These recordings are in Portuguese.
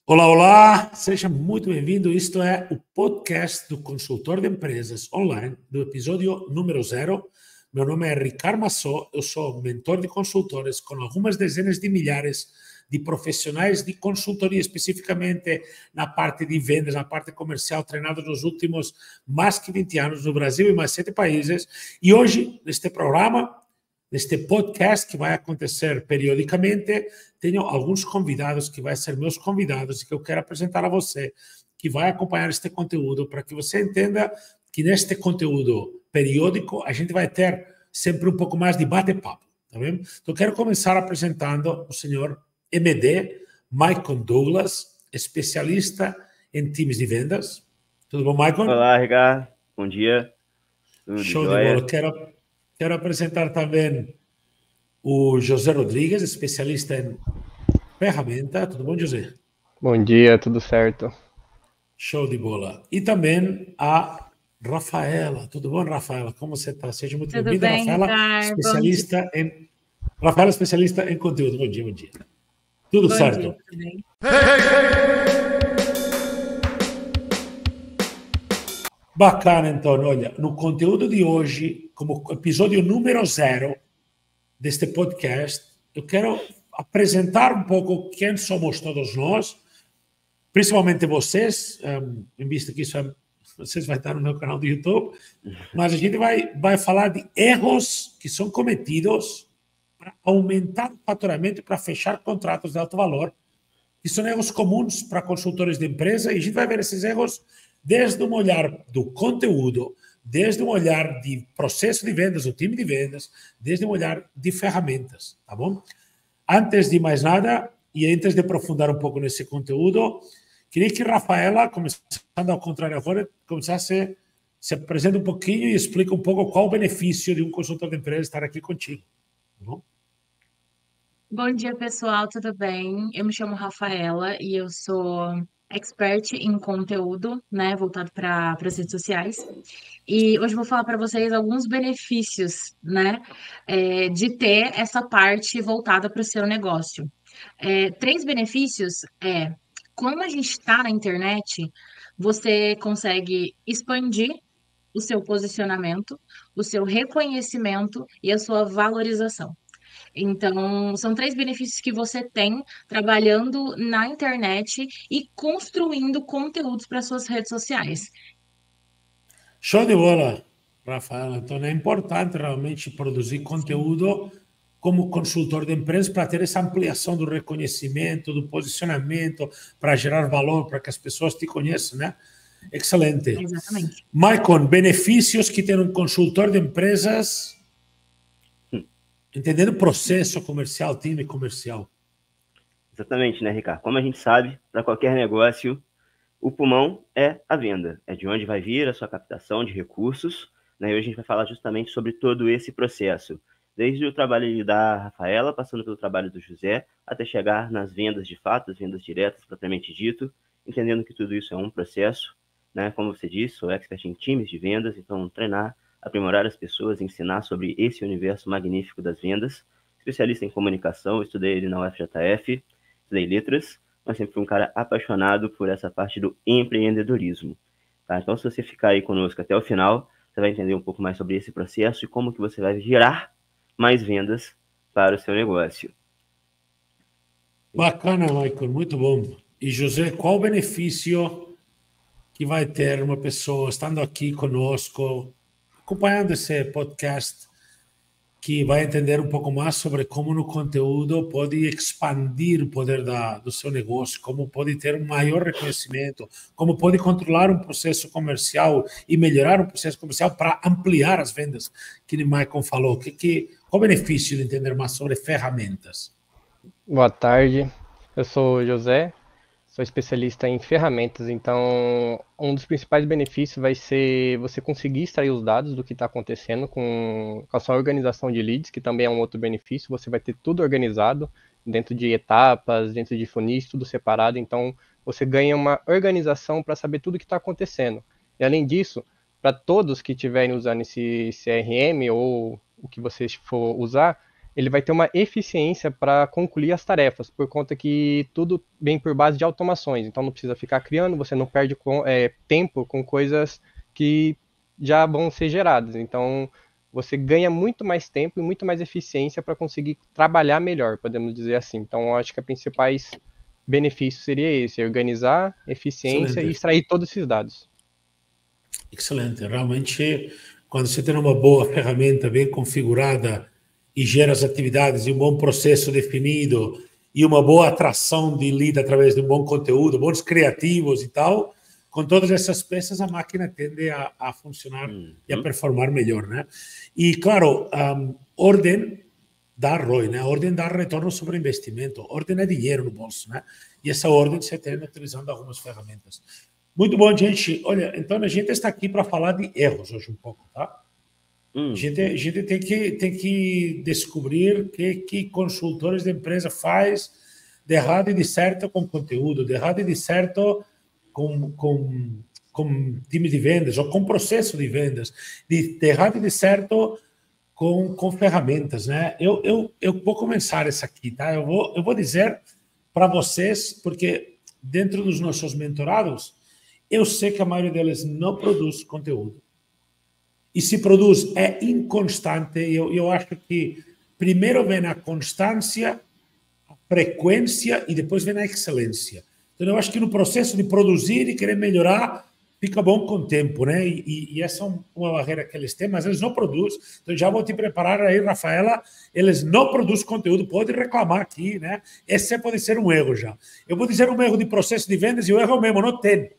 Olá, olá, seja muito bem-vindo. Isto é o podcast do Consultor de Empresas Online, do episódio número 0. Meu nome é Ricardo Massó, eu sou mentor de consultores com algumas dezenas de milhares de profissionais de consultoria, especificamente na parte de vendas, na parte comercial, treinados nos últimos mais que 20 anos no Brasil e mais 7 países. E hoje, neste programa, neste podcast que vai acontecer periodicamente, tenho alguns convidados que vão ser meus convidados e que eu quero apresentar a você, que vai acompanhar este conteúdo, para que você entenda que neste conteúdo periódico a gente vai ter sempre um pouco mais de bate-papo, tá vendo? Então, quero começar apresentando o senhor MD, Maicon Douglas, especialista em times de vendas. Tudo bom, Maicon? Olá, Ricardo. Bom dia. Tudo Show de jóia? bola. Quero apresentar também o José Rodrigues, especialista em ferramenta. Tudo bom, José? Bom dia, tudo certo? Show de bola. E também a Rafaela. Tudo bom, Rafaela? Como você está? Seja muito Tudo bem-vinda, bem, Rafaela, Ricardo? especialista em... Rafaela, especialista em conteúdo. Bom dia, bom dia. Tudo Bom certo? dia, tudo bem? Bacana, então. Olha, no conteúdo de hoje, como episódio número 0 deste podcast, eu quero apresentar um pouco quem somos todos nós, principalmente vocês, em vista que vocês vão estar no meu canal do YouTube, mas a gente vai falar de erros que são cometidos para aumentar o faturamento e para fechar contratos de alto valor, que são erros comuns para consultores de empresa, e a gente vai ver esses erros desde um olhar do conteúdo, desde um olhar de processo de vendas, o time de vendas, desde um olhar de ferramentas, tá bom? Antes de mais nada, e antes de aprofundar um pouco nesse conteúdo, queria que Rafaela, começando ao contrário agora, começasse se apresenta um pouquinho e explica um pouco qual o benefício de um consultor de empresa estar aqui contigo. Tá bom? Bom dia, pessoal, tudo bem? Eu me chamo Rafaela e eu sou expert em conteúdo, né, voltado para as redes sociais. E hoje eu vou falar para vocês alguns benefícios, né, de ter essa parte voltada para o seu negócio. 3 benefícios como a gente está na internet, você consegue expandir o seu posicionamento, o seu reconhecimento e a sua valorização. Então, são 3 benefícios que você tem trabalhando na internet e construindo conteúdos para suas redes sociais. Show de bola, Rafaela. Então é importante realmente produzir conteúdo como consultor de empresas para ter essa ampliação do reconhecimento, do posicionamento, para gerar valor, para que as pessoas te conheçam, né? Excelente. Exatamente. Maicon, benefícios que tem um consultor de empresas entendendo o processo comercial, time comercial. Exatamente, né, Ricardo? Como a gente sabe, para qualquer negócio, o pulmão é a venda. É de onde vai vir a sua captação de recursos, né? E hoje a gente vai falar justamente sobre todo esse processo. Desde o trabalho da Rafaela, passando pelo trabalho do José, até chegar nas vendas de fato, as vendas diretas, propriamente dito, entendendo que tudo isso é um processo, né? Como você disse, sou expert em times de vendas, então treinar, aprimorar as pessoas, ensinar sobre esse universo magnífico das vendas. Especialista em comunicação, estudei ele na UFJF, estudei letras, mas sempre fui um cara apaixonado por essa parte do empreendedorismo. Tá? Então, se você ficar aí conosco até o final, você vai entender um pouco mais sobre esse processo e como que você vai gerar mais vendas para o seu negócio. Bacana, Michael, muito bom. E José, qual o benefício que vai ter uma pessoa estando aqui conosco, acompanhando esse podcast, que vai entender um pouco mais sobre como no conteúdo pode expandir o poder do seu negócio, como pode ter um maior reconhecimento, como pode controlar um processo comercial e melhorar um processo comercial para ampliar as vendas, que o Michael falou. Qual o benefício de entender mais sobre ferramentas? Boa tarde, eu sou o José, sou especialista em ferramentas, então um dos principais benefícios vai ser você conseguir extrair os dados do que está acontecendo com a sua organização de leads, que também é um outro benefício, você vai ter tudo organizado dentro de etapas, dentro de funis, tudo separado, então você ganha uma organização para saber tudo o que está acontecendo. E além disso, para todos que estiverem usando esse CRM ou o que vocês for usar, ele vai ter uma eficiência para concluir as tarefas, por conta que tudo vem por base de automações. Então não precisa ficar criando, você não perde tempo com coisas que já vão ser geradas. Então você ganha muito mais tempo e muito mais eficiência para conseguir trabalhar melhor, podemos dizer assim. Então eu acho que os principais benefícios seria esse: organizar, eficiência e Excelente. extrair todos esses dados. Excelente. Realmente, quando você tem uma boa ferramenta bem configurada e gera as atividades e um bom processo definido e uma boa atração de lead através de um bom conteúdo, bons criativos e tal, com todas essas peças a máquina tende a funcionar e a performar melhor, né? E, claro, ordem dá ROI, né? Ordem dá retorno sobre investimento. Ordem é dinheiro no bolso, né? E essa ordem você tem utilizando algumas ferramentas. Muito bom, gente. Olha, então a gente está aqui para falar de erros hoje um pouco, tá? A gente tem que descobrir o que consultores de empresa faz de errado e de certo com conteúdo, de errado e de certo com time de vendas ou com processo de vendas, de errado e de certo com ferramentas, né? Eu vou começar essa aqui, tá? Eu vou dizer para vocês, porque dentro dos nossos mentorados, eu sei que a maioria deles não produz conteúdo. E se produz, é inconstante. Eu acho que primeiro vem a constância, a frequência e depois vem a excelência. Então, eu acho que no processo de produzir e querer melhorar, fica bom com o tempo, né? E essa é uma barreira que eles têm, mas eles não produzem. Então, já vou te preparar aí, Rafaela. Eles não produzem conteúdo, pode reclamar aqui, né? Esse pode ser um erro já. Eu vou dizer um erro de processo de vendas e o erro é o mesmo, não tem.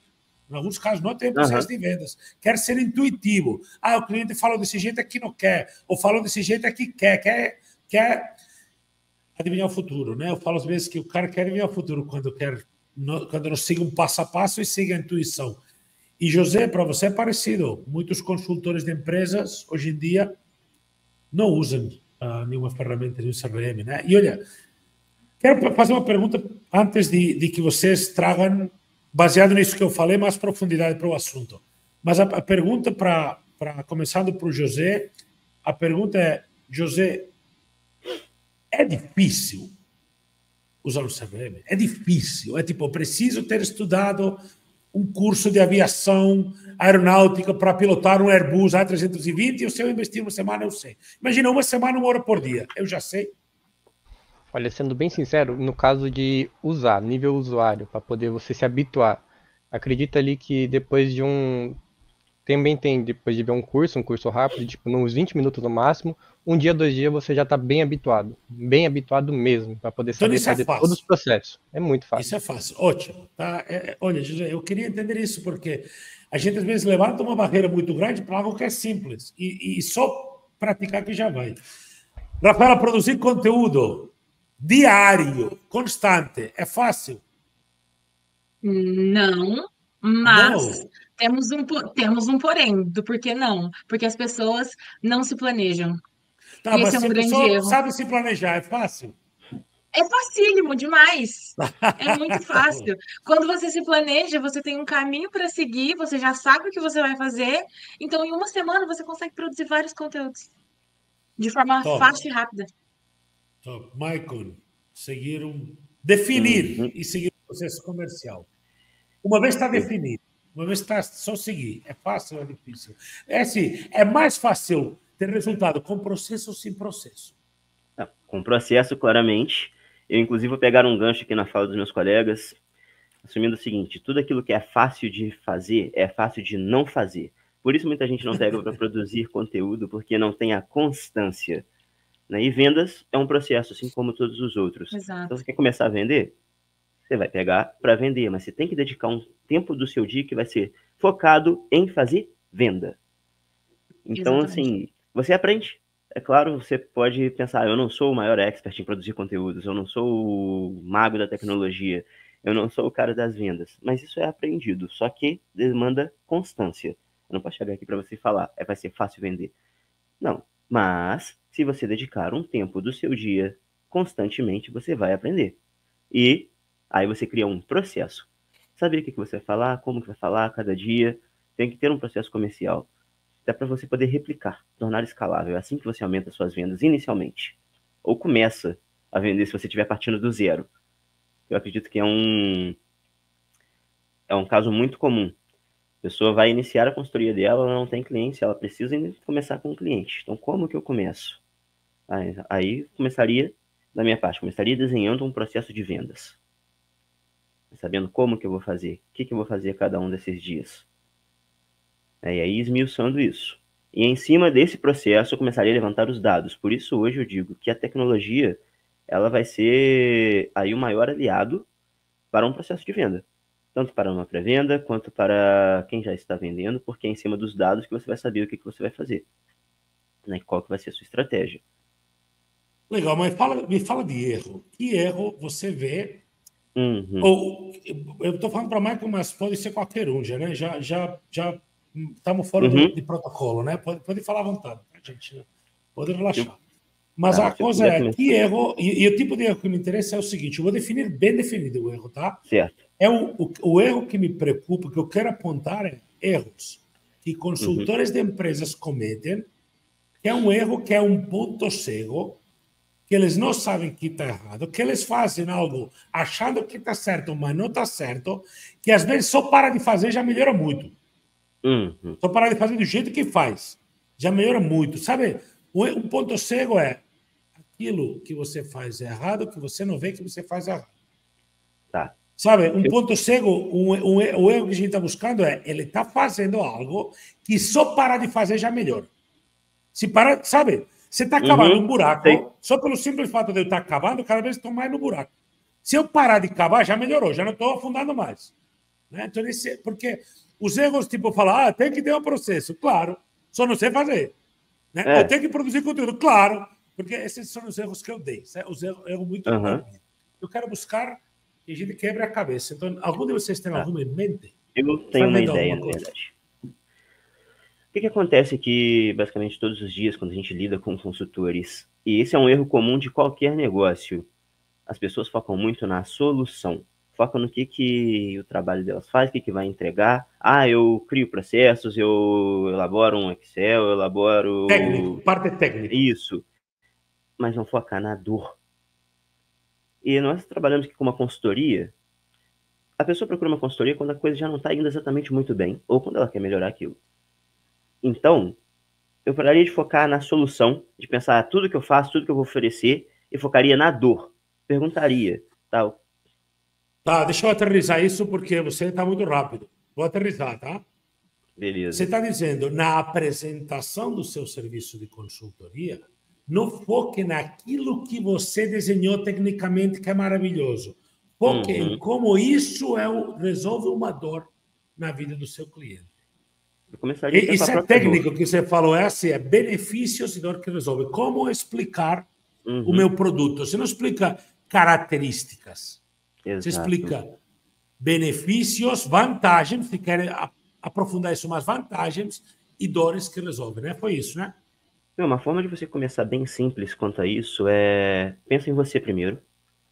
Em alguns casos, não tem processo de vendas. Quer ser intuitivo. Ah, o cliente falou desse jeito aqui não quer. Ou falou desse jeito aqui quer adivinhar o futuro, né? Eu falo às vezes que o cara quer adivinhar o futuro quando não siga um passo a passo e siga a intuição. E, José, para você é parecido. Muitos consultores de empresas, hoje em dia, não usam nenhuma ferramenta de um CRM, né? E, olha, quero fazer uma pergunta antes de que vocês tragam, baseado nisso que eu falei, mais profundidade para o assunto. Mas a pergunta, começando por José, a pergunta é, José, é difícil usar o CRM? É difícil? É tipo, eu preciso ter estudado um curso de aviação aeronáutica para pilotar um Airbus A320 e se eu investir uma semana, eu sei. Imagina, uma semana, 1 hora por dia. Eu já sei. Olha, sendo bem sincero, no caso de usar, nível usuário, para poder você se habituar, acredita ali que depois de também tem, depois de ver um curso rápido, tipo, uns 20 minutos no máximo, um dia, 2 dias, você já está bem habituado mesmo, para poder Então, saber isso é fazer todos os fácil. processos. É muito fácil. Isso é fácil. Ótimo. Tá? Olha, José, eu queria entender isso, porque a gente, às vezes, levanta uma barreira muito grande para algo que é simples. E só praticar que já vai. Rafaela, produzir conteúdo diário, constante, é fácil? Não, mas Não. temos um porém do porquê não. Porque as pessoas não se planejam. Tá, E mas esse é se um a grande pessoa erro. sabe se planejar, é fácil? É facílimo demais. É muito Tá bom. fácil. Quando você se planeja, você tem um caminho para seguir, você já sabe o que você vai fazer. Então, em uma semana, você consegue produzir vários conteúdos de forma Top, fácil e rápida. top. Michael, definir Uhum. e seguir o processo comercial. Uma vez está definido, uma vez está só seguir. É fácil ou é difícil? É assim, é mais fácil ter resultado com processo ou sem processo? Com processo, claramente. Eu, inclusive, vou pegar um gancho aqui na fala dos meus colegas, assumindo o seguinte: tudo aquilo que é fácil de fazer é fácil de não fazer. Por isso, muita gente não pega para produzir conteúdo, porque não tem a constância. Né? E vendas é um processo, assim como todos os outros. Exato. Então, você quer começar a vender? Você vai pegar para vender, mas você tem que dedicar um tempo do seu dia que vai ser focado em fazer venda. Então, Exatamente. assim, você aprende. É claro, você pode pensar, eu não sou o maior expert em produzir conteúdos, eu não sou o mago da tecnologia, eu não sou o cara das vendas, mas isso é aprendido, só que demanda constância. Eu não posso chegar aqui para você e falar, vai ser fácil vender. Não, mas se você dedicar um tempo do seu dia constantemente, você vai aprender. E aí você cria um processo. Saber o que você vai falar, como que vai falar cada dia, tem que ter um processo comercial. Até para você poder replicar, tornar escalável. É assim que você aumenta suas vendas inicialmente. ou começa a vender se você estiver partindo do zero. Eu acredito que é um caso muito comum. A pessoa vai iniciar a consultoria dela, ela não tem cliente, ela precisa começar com um cliente. Então, como que eu começo? Aí começaria, da minha parte, começaria desenhando um processo de vendas. Sabendo como que eu vou fazer, o que eu vou fazer cada um desses dias. E aí esmiuçando isso. E em cima desse processo eu começaria a levantar os dados. Por isso hoje eu digo que a tecnologia ela vai ser aí o maior aliado para um processo de venda. Tanto para uma pré-venda, quanto para quem já está vendendo, porque é em cima dos dados que você vai saber o que você vai fazer. Né? Qual que vai ser a sua estratégia. Legal, mas me fala de erro. Que erro você vê? Ou, eu estou falando para Michael, mas pode ser qualquer um, já, né? Já estamos fora de protocolo, né? Pode falar à vontade, gente. Né? Pode relaxar. Mas a coisa é, que erro, e o tipo de erro que me interessa é o seguinte, eu vou definir bem definido o erro, tá? Certo. É o erro que me preocupa, que eu quero apontar é erros que consultores de empresas cometem, que é um erro que é um ponto cego, que eles não sabem que está errado, que eles fazem algo achando que está certo, mas não está certo, que às vezes só para de fazer já melhora muito. Só para de fazer do jeito que faz, já melhora muito. Sabe, um ponto cego é aquilo que você faz errado, que você não vê que você faz errado. Tá. Sabe, um ponto cego, o erro que a gente está buscando é ele está fazendo algo que só parar de fazer já melhora. Se parar, sabe, você está cavando um buraco, só pelo simples fato de eu estar cavando, cada vez estou mais no buraco. Se eu parar de cavar, já melhorou, já não estou afundando mais. Né? Então, porque os erros, tipo, falar, tem que ter um processo, claro, só não sei fazer. Né? Ou tem que produzir conteúdo, claro, porque esses são os erros que eu dei. Os erros muito óbvios. Eu quero buscar que a gente quebre a cabeça. Então, algum de vocês tem alguma em mente? Eu tenho uma ideia, na verdade. O que acontece aqui, basicamente, todos os dias, quando a gente lida com consultores, e esse é um erro comum de qualquer negócio, as pessoas focam muito na solução. Focam no que o trabalho delas faz, o que vai entregar. Eu crio processos, eu elaboro um Excel, eu elaboro... Técnico, parte técnica. Isso. Mas não focar na dor. E nós trabalhamos aqui com uma consultoria. A pessoa procura uma consultoria quando a coisa já não está indo exatamente muito bem, ou quando ela quer melhorar aquilo. Então, eu pararia de focar na solução, de pensar tudo que eu faço, tudo que eu vou oferecer, e focaria na dor. Perguntaria, tal. Tá, deixa eu aterrissar isso porque você está muito rápido. Vou aterrissar, tá? Beleza. Você está dizendo, na apresentação do seu serviço de consultoria, não foque naquilo que você desenhou tecnicamente, que é maravilhoso. Foque em como isso resolve uma dor na vida do seu cliente. Isso é técnico que você falou, é assim, é benefícios e dor que resolve. Como explicar o meu produto? Você não explica características. Exato. Você explica benefícios, vantagens, se quer aprofundar isso, mais vantagens e dores que resolvem, né? Foi isso, né? Uma forma de você começar bem simples quanto a isso é... Pensa em você primeiro,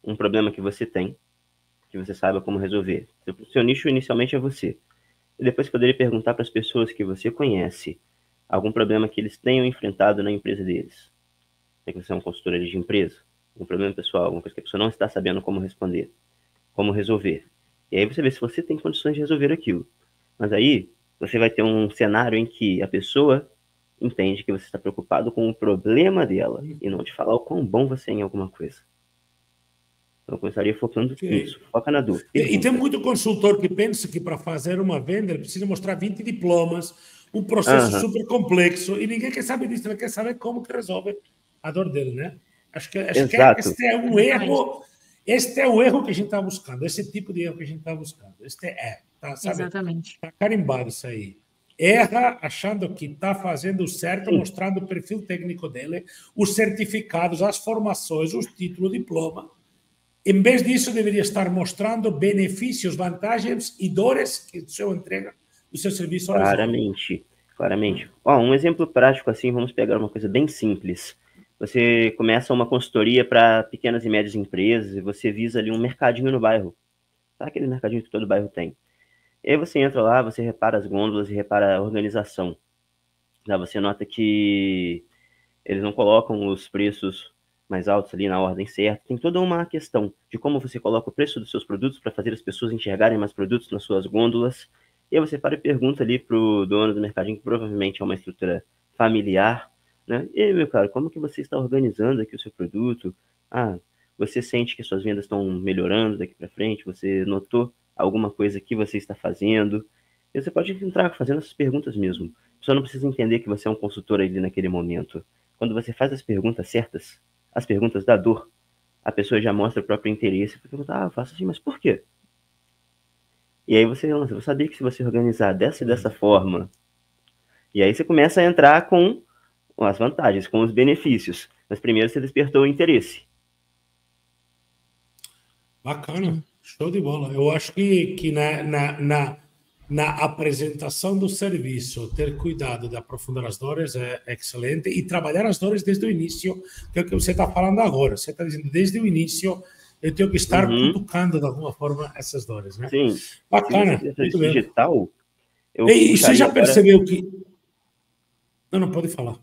um problema que você tem, que você saiba como resolver. O seu nicho inicialmente é você. E depois poderia perguntar para as pessoas que você conhece algum problema que eles tenham enfrentado na empresa deles. Se você é um consultor de empresa, um problema pessoal, alguma coisa que a pessoa não está sabendo como responder, como resolver. E aí você vê se você tem condições de resolver aquilo. Mas aí você vai ter um cenário em que a pessoa entende que você está preocupado com o problema dela e não de falar o quão bom você é em alguma coisa. Então, eu começaria focando nisso. Foca na dor. E tem muito consultor que pensa que para fazer uma venda ele precisa mostrar 20 diplomas, um processo super complexo, e ninguém quer saber disso, ele quer saber como que resolve a dor dele, né? Acho que este é um erro. Este é o erro que a gente está buscando, esse tipo de erro que a gente está buscando. Exatamente. Está carimbado isso aí. Erra achando que está fazendo certo, mostrando o perfil técnico dele, os certificados, as formações, os títulos, o diploma. Em vez disso, deveria estar mostrando benefícios, vantagens e dores que o seu entrega, o seu serviço resolve. Claramente. Um exemplo prático assim, vamos pegar uma coisa bem simples. Você começa uma consultoria para pequenas e médias empresas e você visa ali um mercadinho no bairro. Sabe aquele mercadinho que todo bairro tem? E aí você entra lá, você repara as gôndolas e repara a organização. Você nota que eles não colocam os preços mais altos ali na ordem certa. Tem toda uma questão de como você coloca o preço dos seus produtos para fazer as pessoas enxergarem mais produtos nas suas gôndolas. E aí você para e pergunta ali para o dono do mercadinho, que provavelmente é uma estrutura familiar, né? E aí, meu caro, como que você está organizando aqui o seu produto? Ah, você sente que suas vendas estão melhorando daqui para frente? Você notou alguma coisa que você está fazendo? E você pode entrar fazendo essas perguntas mesmo. A pessoa não precisa entender que você é um consultor ali naquele momento. Quando você faz as perguntas certas, as perguntas da dor, a pessoa já mostra o próprio interesse. Pergunta, eu faço assim, mas por quê? E aí você vai saber que se você organizar dessa e dessa forma, e aí você começa a entrar com as vantagens, com os benefícios. Mas primeiro você despertou o interesse. Bacana, show de bola. Eu acho que na apresentação do serviço, ter cuidado de aprofundar as dores é excelente e trabalhar as dores desde o início, que é o que você está falando agora. Você está dizendo, desde o início, eu tenho que estar cutucando de alguma forma essas dores, né? Sim. Bacana. Se você digital, e você já percebeu que... Não, pode falar.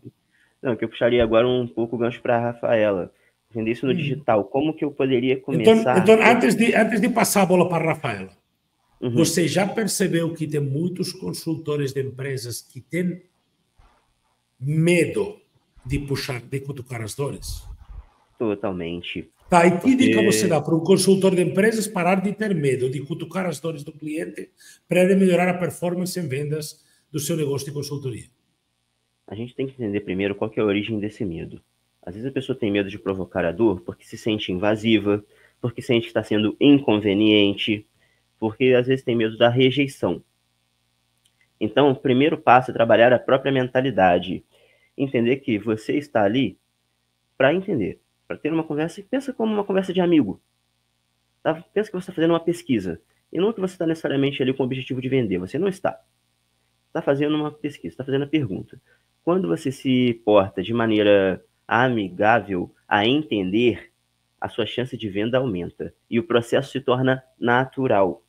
Não, que eu puxaria agora um pouco o gancho para a Rafaela. Entender isso no digital. Como que eu poderia começar... Então antes de passar a bola para a Rafaela, você já percebeu que tem muitos consultores de empresas que têm medo de cutucar as dores? Totalmente. Tá, e que dica você dá para um consultor de empresas parar de ter medo de cutucar as dores do cliente para ele melhorar a performance em vendas do seu negócio de consultoria? A gente tem que entender primeiro qual que é a origem desse medo. Às vezes a pessoa tem medo de provocar a dor porque se sente invasiva, porque sente que está sendo inconveniente, porque às vezes tem medo da rejeição. Então, o primeiro passo é trabalhar a própria mentalidade. Entender que você está ali para entender, para ter uma conversa, e pensa como uma conversa de amigo. Tá? Pensa que você está fazendo uma pesquisa, e não que você está necessariamente ali com o objetivo de vender, você não está. Está fazendo uma pesquisa, está fazendo a pergunta. Quando você se porta de maneira amigável a entender, a sua chance de venda aumenta, e o processo se torna natural.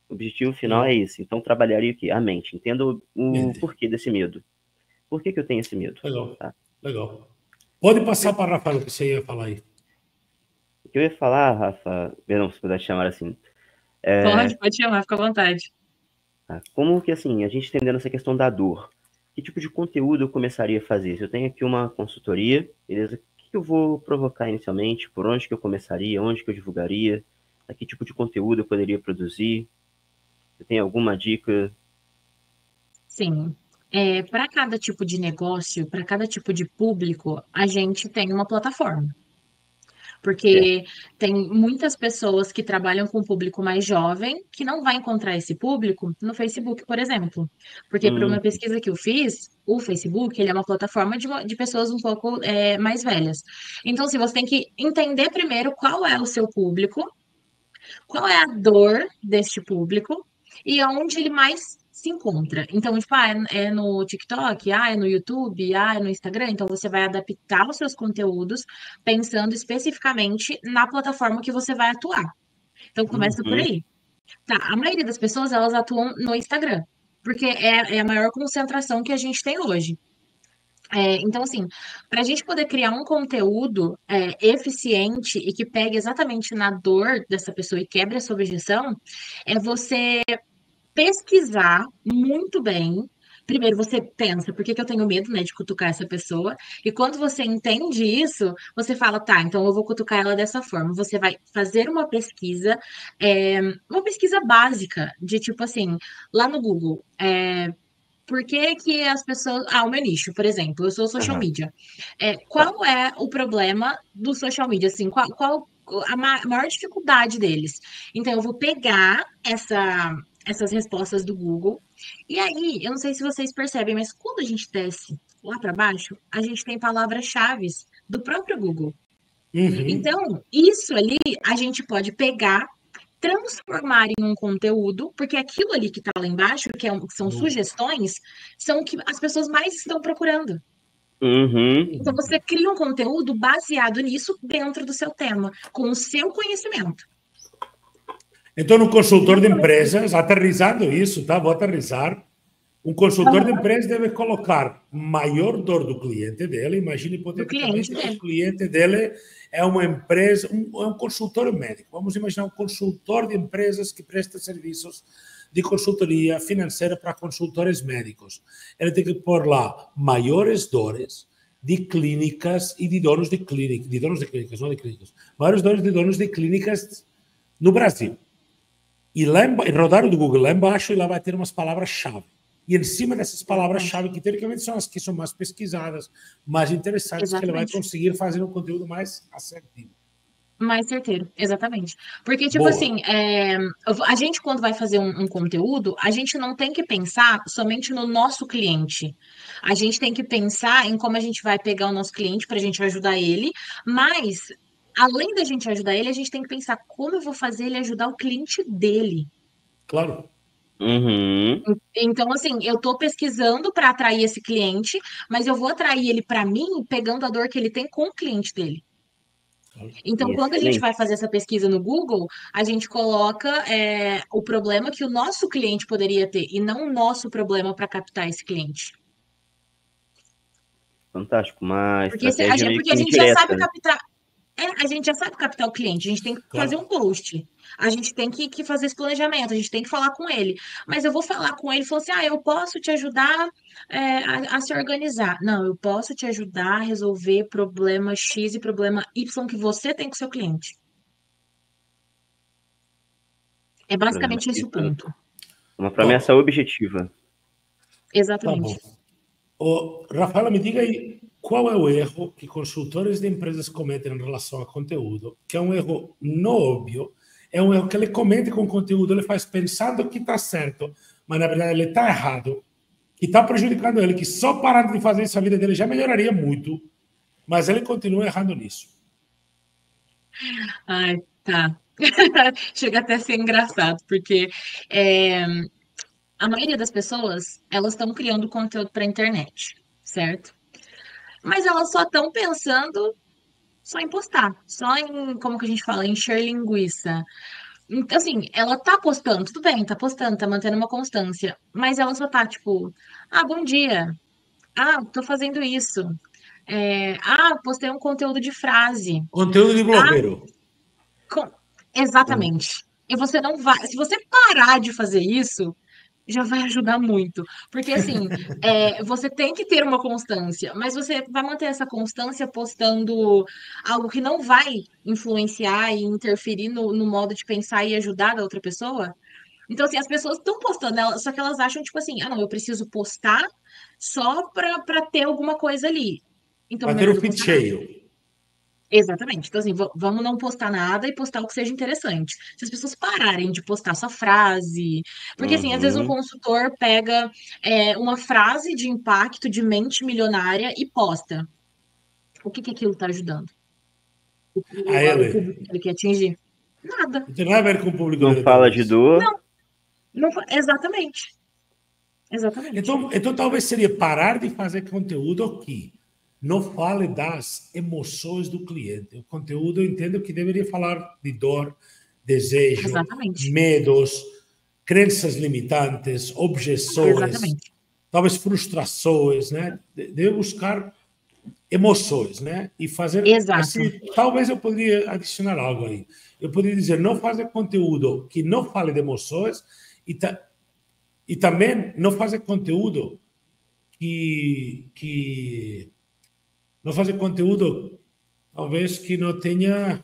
O objetivo final é esse. Então, trabalharia aqui a mente. Entenda o porquê desse medo. Por que eu tenho esse medo? Legal. Tá? Legal. Pode passar para a Rafael, que você ia falar aí. O que eu ia falar, Rafa, não, se puder te chamar assim. Pode chamar, fica à vontade. Tá? Como que, assim, a gente entendendo essa questão da dor, que tipo de conteúdo eu começaria a fazer? Se eu tenho aqui uma consultoria, beleza? O que eu vou provocar inicialmente? Por onde que eu começaria? Onde que eu divulgaria? A que tipo de conteúdo eu poderia produzir? Você tem alguma dica? Sim. Para cada tipo de negócio, para cada tipo de público, a gente tem uma plataforma. Porque tem muitas pessoas que trabalham com público mais jovem que não vai encontrar esse público no Facebook, por exemplo. Porque por uma pesquisa que eu fiz, o Facebook ele é uma plataforma de pessoas um pouco mais velhas. Então, se você tem que entender primeiro qual é o seu público, qual é a dor deste público e onde ele mais se encontra. Então, tipo, é no TikTok, é no YouTube, é no Instagram. Então, você vai adaptar os seus conteúdos pensando especificamente na plataforma que você vai atuar. Então, começa por aí. Tá, a maioria das pessoas, elas atuam no Instagram, porque é a maior concentração que a gente tem hoje. Então, assim, para a gente poder criar um conteúdo eficiente e que pegue exatamente na dor dessa pessoa e quebre a sua objeção, é você pesquisar muito bem. Primeiro você pensa, por que que eu tenho medo, né, de cutucar essa pessoa? E quando você entende isso, você fala, tá, então eu vou cutucar ela dessa forma. Você vai fazer uma pesquisa básica, de tipo assim, lá no Google, por que que as pessoas... o meu nicho, por exemplo, eu sou social media. Qual é o problema do social media? Assim, qual a maior dificuldade deles? Então, eu vou pegar essas respostas do Google. E aí, eu não sei se vocês percebem, mas quando a gente desce lá para baixo, a gente tem palavras-chave do próprio Google. Então, isso ali a gente pode pegar, transformar em um conteúdo, porque aquilo ali que está lá embaixo, que são sugestões, são o que as pessoas mais estão procurando. Então, você cria um conteúdo baseado nisso dentro do seu tema, com o seu conhecimento. Então, no consultor de empresas, aterrizando isso, tá? Vou aterrizar. Um consultor de empresa deve colocar maior dor do cliente dele. Imagine hipoteticamente que o cliente dele é uma empresa, é um consultor médico. Vamos imaginar um consultor de empresas que presta serviços de consultoria financeira para consultores médicos. Ele tem que pôr lá maiores dores de clínicas e de donos de clínicas, não de clínicas, maiores dores de donos de clínicas no Brasil. E lá rodar do Google lá embaixo, e lá vai ter umas palavras-chave. E em cima dessas palavras-chave, que teoricamente são as que são mais pesquisadas, mais interessantes, que ele vai conseguir fazer um conteúdo mais assertivo. Mais certeiro, exatamente. Porque, tipo assim, a gente, quando vai fazer um conteúdo, a gente não tem que pensar somente no nosso cliente. A gente tem que pensar em como a gente vai pegar o nosso cliente para a gente ajudar ele, mas, além da gente ajudar ele, a gente tem que pensar como eu vou fazer ele ajudar o cliente dele. Claro. Uhum. Então, assim, eu estou pesquisando para atrair esse cliente, mas eu vou atrair ele para mim pegando a dor que ele tem com o cliente dele. Então, quando a gente vai fazer essa pesquisa no Google, a gente coloca o problema que o nosso cliente poderia ter e não o nosso problema para captar esse cliente. Fantástico, mas porque a gente já sabe captar. A gente já sabe captar o cliente, a gente tem que fazer um post, a gente tem que fazer esse planejamento, a gente tem que falar com ele. Mas eu vou falar com ele e falar assim: eu posso te ajudar a se organizar. Não, eu posso te ajudar a resolver problema X e problema Y que você tem com o seu cliente. É basicamente esse o ponto. Uma promessa objetiva. Exatamente. Tá, Rafaela, me diga aí, qual é o erro que consultores de empresas cometem em relação a conteúdo, que é um erro não óbvio, é um erro que ele comete com o conteúdo, ele faz pensando que está certo, mas na verdade ele está errado, que está prejudicando ele, que só parando de fazer isso a vida dele já melhoraria muito, mas ele continua errando nisso. Ai, tá. Chega até a ser engraçado, porque a maioria das pessoas, elas estão criando conteúdo para a internet, certo? Mas elas só estão pensando só em postar, só em, como que a gente fala, encher linguiça. Então, assim, ela tá postando, tudo bem, tá postando, tá mantendo uma constância, mas ela só tá, tipo, bom dia, tô fazendo isso, postei um conteúdo de frase. Conteúdo de blogueiro. Exatamente. E você não vai, se você parar de fazer isso, já vai ajudar muito. Porque, assim, você tem que ter uma constância, mas você vai manter essa constância postando algo que não vai influenciar e interferir no modo de pensar e ajudar a outra pessoa. Então, assim, as pessoas estão postando, só que elas acham, tipo assim, não, eu preciso postar só para ter alguma coisa ali. Então, para ter o feed cheio. Exatamente. Então, assim, vamos não postar nada e postar o que seja interessante. Se as pessoas pararem de postar só frase. Porque, assim, às vezes um consultor pega uma frase de impacto de mente milionária e posta. O que aquilo está ajudando? O público que ele quer atingir? Nada. Não tem nada a ver com o público. Não fala de dor. Não, exatamente. Exatamente. Então, talvez seria parar de fazer conteúdo aqui. Não fale das emoções do cliente. O conteúdo, eu entendo que deveria falar de dor, desejo, medos, crenças limitantes, objeções, talvez frustrações, né? Deve buscar emoções, né? E fazer assim. Talvez eu poderia adicionar algo aí. Eu poderia dizer, não fazer conteúdo que não fale de emoções e também não fazer conteúdo que não fazer conteúdo, talvez, que não tenha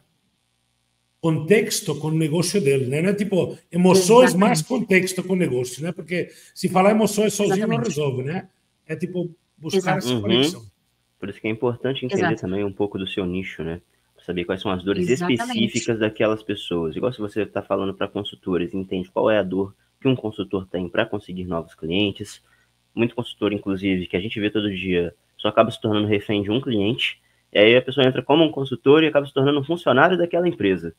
contexto com o negócio dele, né? Não é tipo emoções mais contexto com o negócio, né? Porque se falar emoções sozinho não resolve, né? É tipo buscar essa conexão. Por isso que é importante entender também um pouco do seu nicho, né? Para saber quais são as dores específicas daquelas pessoas. Igual se você está falando para consultores, entende qual é a dor que um consultor tem para conseguir novos clientes. Muito consultor, inclusive, que a gente vê todo dia, só acaba se tornando refém de um cliente, e aí a pessoa entra como um consultor e acaba se tornando um funcionário daquela empresa.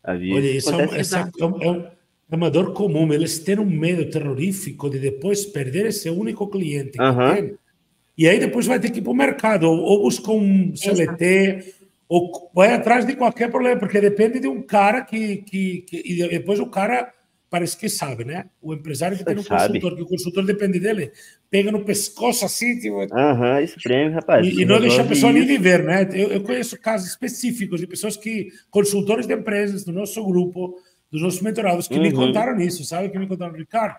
Olha, isso é uma dor comum. Eles têm um medo terrorífico de depois perder esse único cliente que tem, e aí depois vai ter que ir para o mercado, ou buscar um CLT, ou vai atrás de qualquer problema, porque depende de um cara e depois o cara parece que sabe, né? O empresário que Você tem um sabe. consultor, que o consultor depende dele, pega no pescoço assim, tipo, Aham, esse prêmio, rapaz, e você não deixa a resolve pessoa nem isso. viver, né? Eu conheço casos específicos de pessoas que, consultores de empresas do nosso grupo, dos nossos mentorados, que me Uhum. contaram isso, sabe? Que me contaram, Ricardo,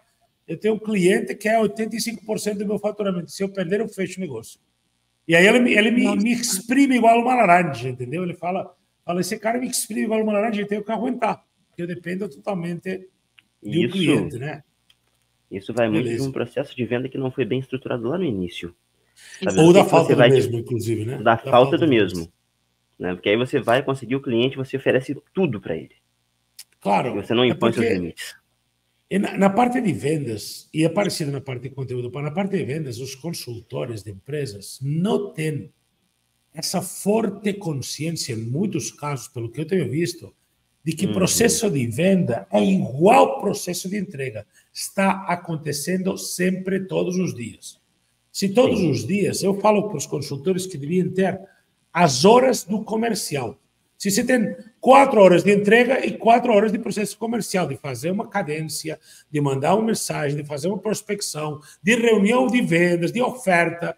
eu tenho um cliente que é 85% do meu faturamento. Se eu perder, eu fecho o negócio. E aí ele me Nossa. exprime igual uma laranja, entendeu? Ele fala, esse cara me exprime igual uma laranja, eu tenho que aguentar, porque eu dependo totalmente de um Isso, cliente, né? isso vai muito de um Beleza. processo de venda que não foi bem estruturado lá no início. Saber o Ou que da que você falta do vai mesmo, inclusive, né? da Da falta falta do do mesmo. mesmo, né? Porque aí você vai conseguir o cliente, você oferece tudo para ele. E Claro, você não é impõe seus porque limites. na parte de vendas, e é parecido na parte de conteúdo, na parte de vendas, os consultores de empresas não têm essa forte consciência, em muitos casos, pelo que eu tenho visto, de que Uhum. processo de venda é igual processo de entrega. Está acontecendo sempre, todos os dias. Se todos Sim. os dias, eu falo para os consultores que deviam ter as horas do comercial. Se você tem 4 horas de entrega e 4 horas de processo comercial, de fazer uma cadência, de mandar uma mensagem, de fazer uma prospecção, de reunião de vendas, de oferta,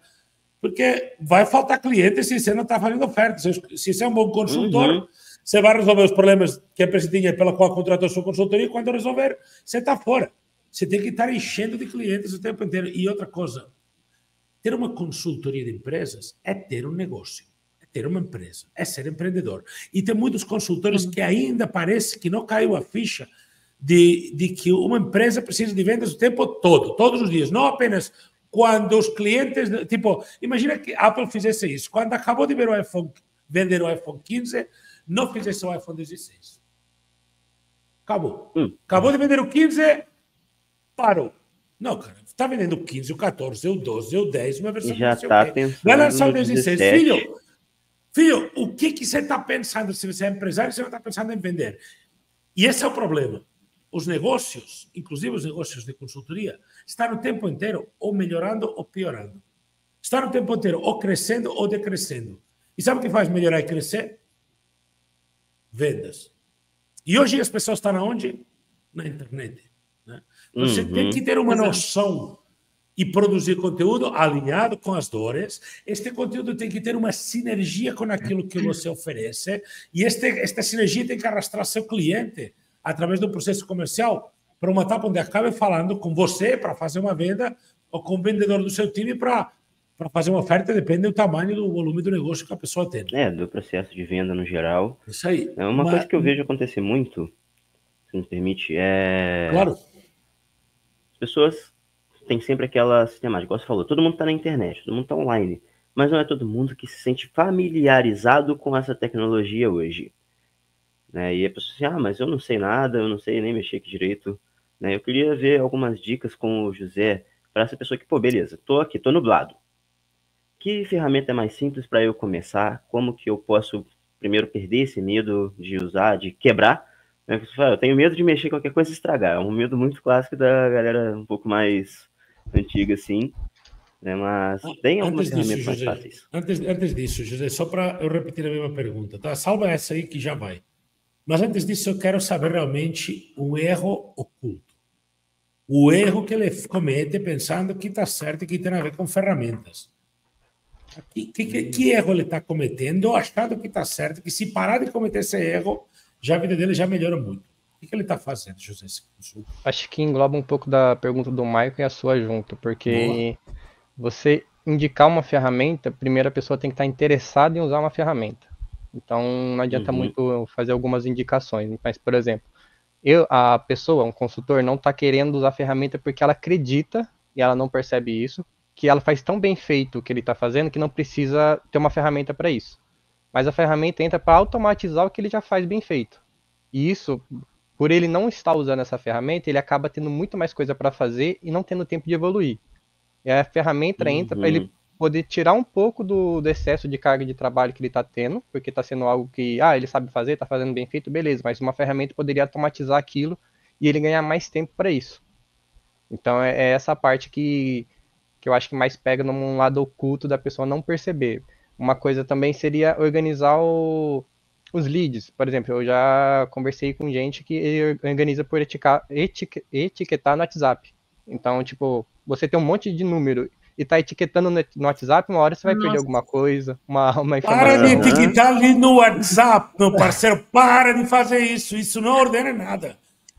porque vai faltar cliente se você não está fazendo oferta. Se você é um bom consultor, Uhum. você vai resolver os problemas que a empresa tinha pela qual contratou a sua consultoria, e quando resolver, você está fora. Você tem que estar enchendo de clientes o tempo inteiro. E outra coisa, ter uma consultoria de empresas é ter um negócio, é ter uma empresa, é ser empreendedor. E tem muitos consultores Sim. que ainda parece que não caiu a ficha de que uma empresa precisa de vendas o tempo todo, todos os dias, não apenas quando os clientes. Tipo, imagina que a Apple fizesse isso. Quando acabou de ver o iPhone, vender o iPhone 15, não fizesse o iPhone 16. Acabou. Hum. Acabou de vender o 15, parou. Não, cara, está vendendo o 15, o 14, o 12, o 10, uma E versão de já não sei o tá quê. Vai pensando lançar o no 16. 17. Filho, o que você está pensando? Se você é empresário, você não está pensando em vender. E esse é o problema. Os negócios, inclusive os negócios de consultoria, estão o tempo inteiro ou melhorando ou piorando. Estão o tempo inteiro ou crescendo ou decrescendo. E sabe o que faz melhorar e crescer? Vendas. E hoje as pessoas estão aonde? Na internet. Né? Então você tem que Uhum. ter uma Exato. noção e produzir conteúdo alinhado com as dores. Este conteúdo tem que ter uma sinergia com aquilo que você oferece. E esta sinergia tem que arrastar seu cliente através do processo comercial para uma etapa onde acabe falando com você para fazer uma venda ou com o vendedor do seu time para fazer uma oferta, depende do tamanho do volume do negócio que a pessoa tem. Do processo de venda no geral. Isso aí. É uma coisa que eu vejo acontecer muito, se me permite, Claro. as pessoas têm sempre aquela sistemática, igual você falou, todo mundo está na internet, todo mundo está online, mas não é todo mundo que se sente familiarizado com essa tecnologia hoje. Né? E a pessoa assim, mas eu não sei nada, eu não sei nem mexer aqui direito. Né? Eu queria ver algumas dicas com o José para essa pessoa que, pô, beleza, tô aqui, tô nublado. Que ferramenta é mais simples para eu começar? Como que eu posso primeiro perder esse medo de usar, de quebrar? Eu tenho medo de mexer qualquer coisa e estragar. É um medo muito clássico da galera um pouco mais antiga, assim. Né? Mas tem algumas Antes disso, ferramentas mais José, fáceis. antes disso, José, só para eu repetir a mesma pergunta, tá? Salva essa aí que já vai. Mas antes disso, eu quero saber realmente o erro oculto. O erro que ele comete pensando que está certo e que tem a ver com ferramentas. Que erro ele está cometendo, achando que está certo, que se parar de cometer esse erro, já a vida dele já melhora muito. O que ele está fazendo, José? Acho que engloba um pouco da pergunta do Michael e a sua junto, Boa. porque você indicar uma ferramenta, primeiro a pessoa tem que estar interessada em usar uma ferramenta. Então não adianta Uhum. muito fazer algumas indicações. Mas, por exemplo, a pessoa, um consultor, não está querendo usar a ferramenta porque ela acredita, e ela não percebe isso, que ela faz tão bem feito o que ele está fazendo que não precisa ter uma ferramenta para isso. Mas a ferramenta entra para automatizar o que ele já faz bem feito. E isso, por ele não estar usando essa ferramenta, ele acaba tendo muito mais coisa para fazer e não tendo tempo de evoluir. E a ferramenta entra para ele Uhum. poder tirar um pouco do excesso de carga de trabalho que ele está tendo, porque está sendo algo que, ele sabe fazer, está fazendo bem feito, beleza, mas uma ferramenta poderia automatizar aquilo e ele ganhar mais tempo para isso. Então é essa parte que eu acho que mais pega num lado oculto da pessoa não perceber. Uma coisa também seria organizar os leads, por exemplo, eu já conversei com gente que organiza por etiquetar no WhatsApp. Então, tipo, você tem um monte de número e tá etiquetando no WhatsApp, uma hora você vai perder Nossa, alguma coisa, uma Para de informação. etiquetar ali no WhatsApp, meu parceiro. Para de fazer isso. Isso não ordena nada.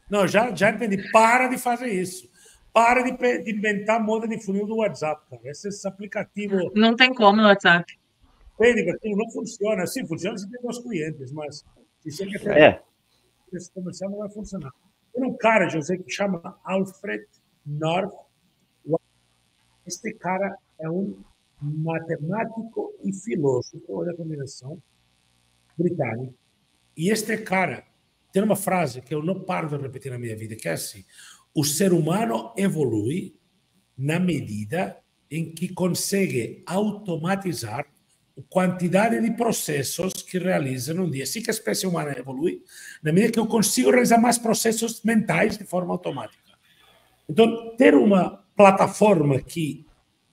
Não, já entendi. Para de fazer isso. Para de inventar moda de funil do WhatsApp, cara. Esse aplicativo não tem como no WhatsApp. aquilo não funciona. Sim, funciona se tem dois clientes, mas se você quer ter É, esse comercial, não vai funcionar. Tem um cara, José, que chama Alfred North. Este cara é um matemático e filósofo, olha a combinação, britânico. E este cara tem uma frase que eu não paro de repetir na minha vida, que é assim: o ser humano evolui na medida em que consegue automatizar a quantidade de processos que realiza num dia. Assim que a espécie humana evolui, na medida que eu consigo realizar mais processos mentais de forma automática. Então, ter uma plataforma que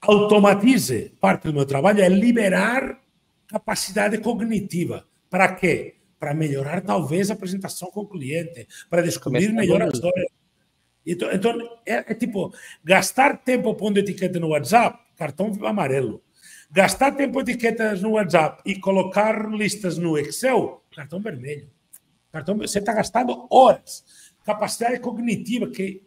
automatize parte do meu trabalho é liberar capacidade cognitiva. Para quê? Para melhorar, talvez, a apresentação com o cliente, para descobrir melhor a história. Então é tipo, gastar tempo pondo etiqueta no WhatsApp, cartão amarelo. Gastar tempo etiquetas no WhatsApp e colocar listas no Excel, cartão vermelho. Você está gastando horas. Capacidade cognitiva que